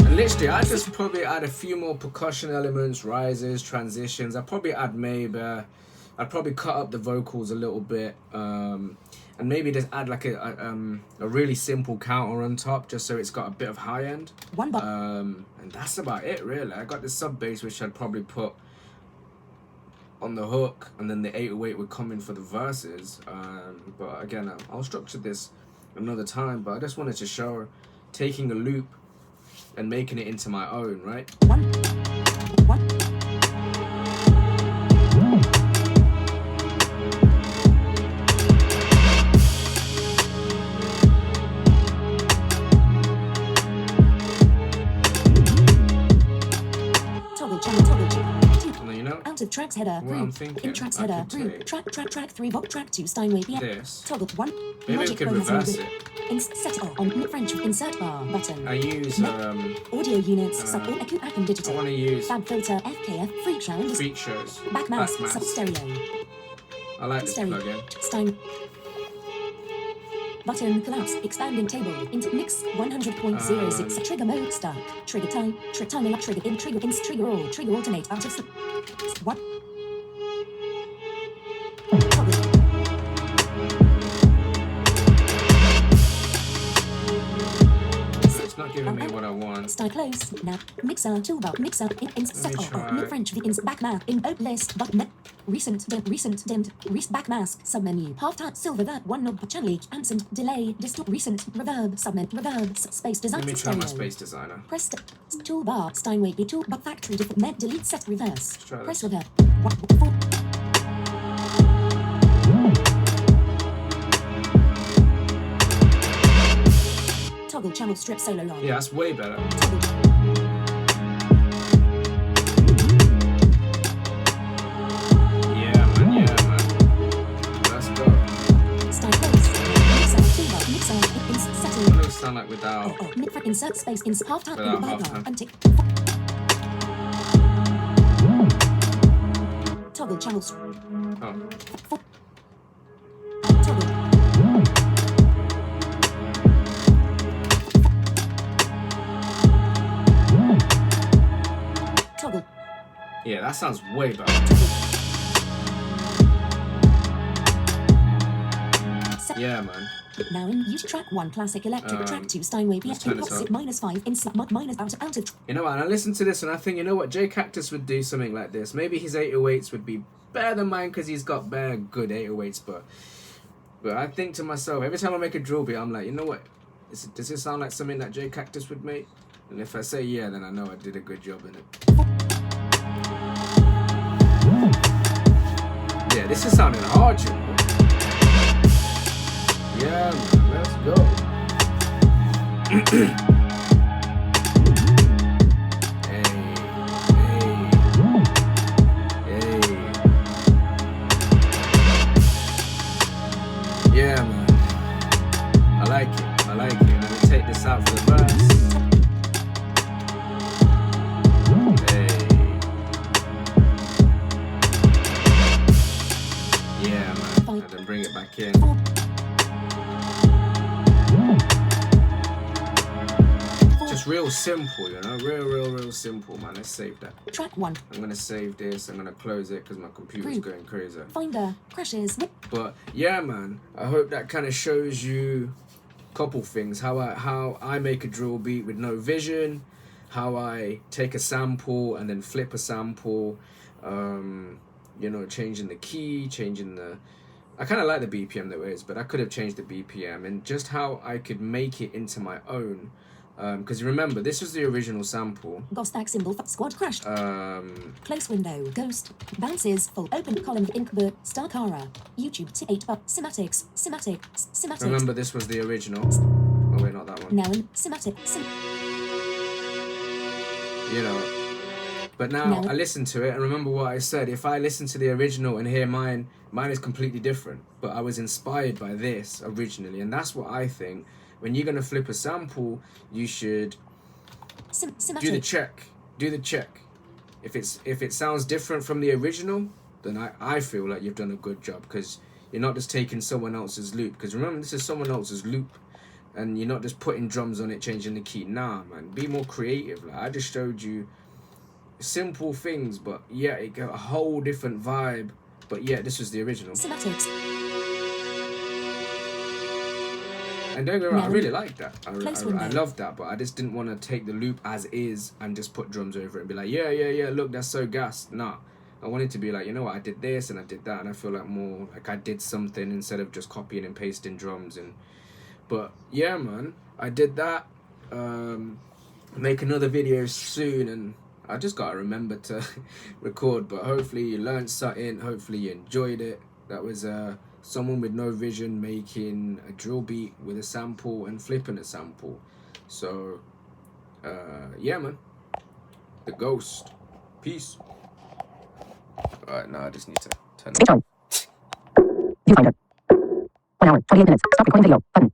And literally, I just probably add a few more percussion elements, rises, transitions. I'd probably add maybe. I'd probably cut up the vocals a little bit. And maybe just add like a really simple counter on top, just so it's got a bit of high end. 1 bar And that's about it, really. I got the sub bass, which I'd probably put on the hook, and then the 808 would come in for the verses. But again, I'll structure this another time. But I just wanted to show taking a loop and making it into my own, right? 1 1 toggle channel 2 And then, you know, out of tracks header What I'm group thinking, in tracks I header could group take track 3 box track 2 Steinway piano this. toggle 1 Maybe we Magic could Chrome has reverse moved. it. Set it on French insert bar button. I use Audio units, sub Acum I digital. want to use Fab filter, FKF, freak sound, freak shows. back mask, Back sub mask. stereo, I like this stereo, plugin. Stein. Button collapse, expanding table, into mix 100.06, trigger mode stuck, trigger time, timing up, trigger in, trigger alternate, out of 1. It's not giving me what I want. Style close. Now, mixer, toolbar, mixer, in set me off, try. mid French, ins back map, in boat list, button, recent, dimmed, back mask, submenu, half time, silver verb, 1 knob, channel, absent, delay, distort, recent, reverb, submenu, reverb, space design, Let me try my stereo. space designer. Press toolbar, Steinway B tool, but factory different, med, delete, set, reverse. try Press this. reverb. 1, 4. Toggle channel strip solo long. Yeah, that's way better. Toggle. Yeah, man. Let's go. Style close. Mixer, toolbar, mixer, setting. What does it sound like without? Mid fret insert space ins half time Without bypass half time. untick. Toggle channels. Oh, Toggle. that sounds way better. Yeah, man. Now in use track 1 classic electric, track 2 Steinway let's turn this BF up. -5 in minus out of. You know what? And I listen to this and I think, you know what? J Cactus would do something like this. Maybe his 808s would be better than mine because he's got bare good 808s. But I think to myself, every time I make a drill beat, I'm like, you know what? Does it sound like something that J Cactus would make? And if I say yeah, then I know I did a good job in it. Yeah, this is sounding hard, you know. Yeah, man, let's go. Yeah, man. I like it. I'm gonna take this out for the verse. Yeah, man. And then bring it back in. Just real simple, you know? Real simple, man. Let's save that. Track 1. I'm gonna save this. I'm gonna close it because my computer's going crazy. Finder crashes. But yeah, man, I hope that kind of shows you a couple things. How I make a drill beat with no vision, how I take a sample and then flip a sample, you know, changing the key, changing the... I kind of like the BPM that it is, but I could have changed the BPM, and just how I could make it into my own. Because remember, this was the original sample. Ghostack symbol squad crashed. Close window. Ghost. Bounces. Full open column of Inkbird. Starcara. YouTube. 8 up. Cymatics. Remember, this was the original. Oh wait, not that one. Now in Cymatic. You know. But now I listen to it and remember what I said. If I listen to the original and hear mine is completely different. But I was inspired by this originally, and that's what I think. When you're gonna flip a sample, you should do the check. Do the check. If it sounds different from the original, then I feel like you've done a good job, because you're not just taking someone else's loop. Because remember, this is someone else's loop, and you're not just putting drums on it, changing the key. Nah, man, be more creative. Like, I just showed you simple things, but yeah, it got a whole different vibe. But yeah, this was the original. Cymatics. And don't get me wrong, I really like that. I love that, but I just didn't want to take the loop as is and just put drums over it and be like, yeah, look, that's so gassed. Nah, I wanted to be like, you know what, I did this and I did that, and I feel like more like I did something instead of just copying and pasting drums. But yeah, man, I did that. Make another video soon, and I just gotta remember to record. But hopefully you learned something. Hopefully you enjoyed it. That was someone with no vision making a drill beat with a sample and flipping a sample. So yeah, man, the Ghost. Peace. Alright, now I just need to turn Speech on. Viewfinder. 1 hour, 28 minutes. Stop recording video. Button.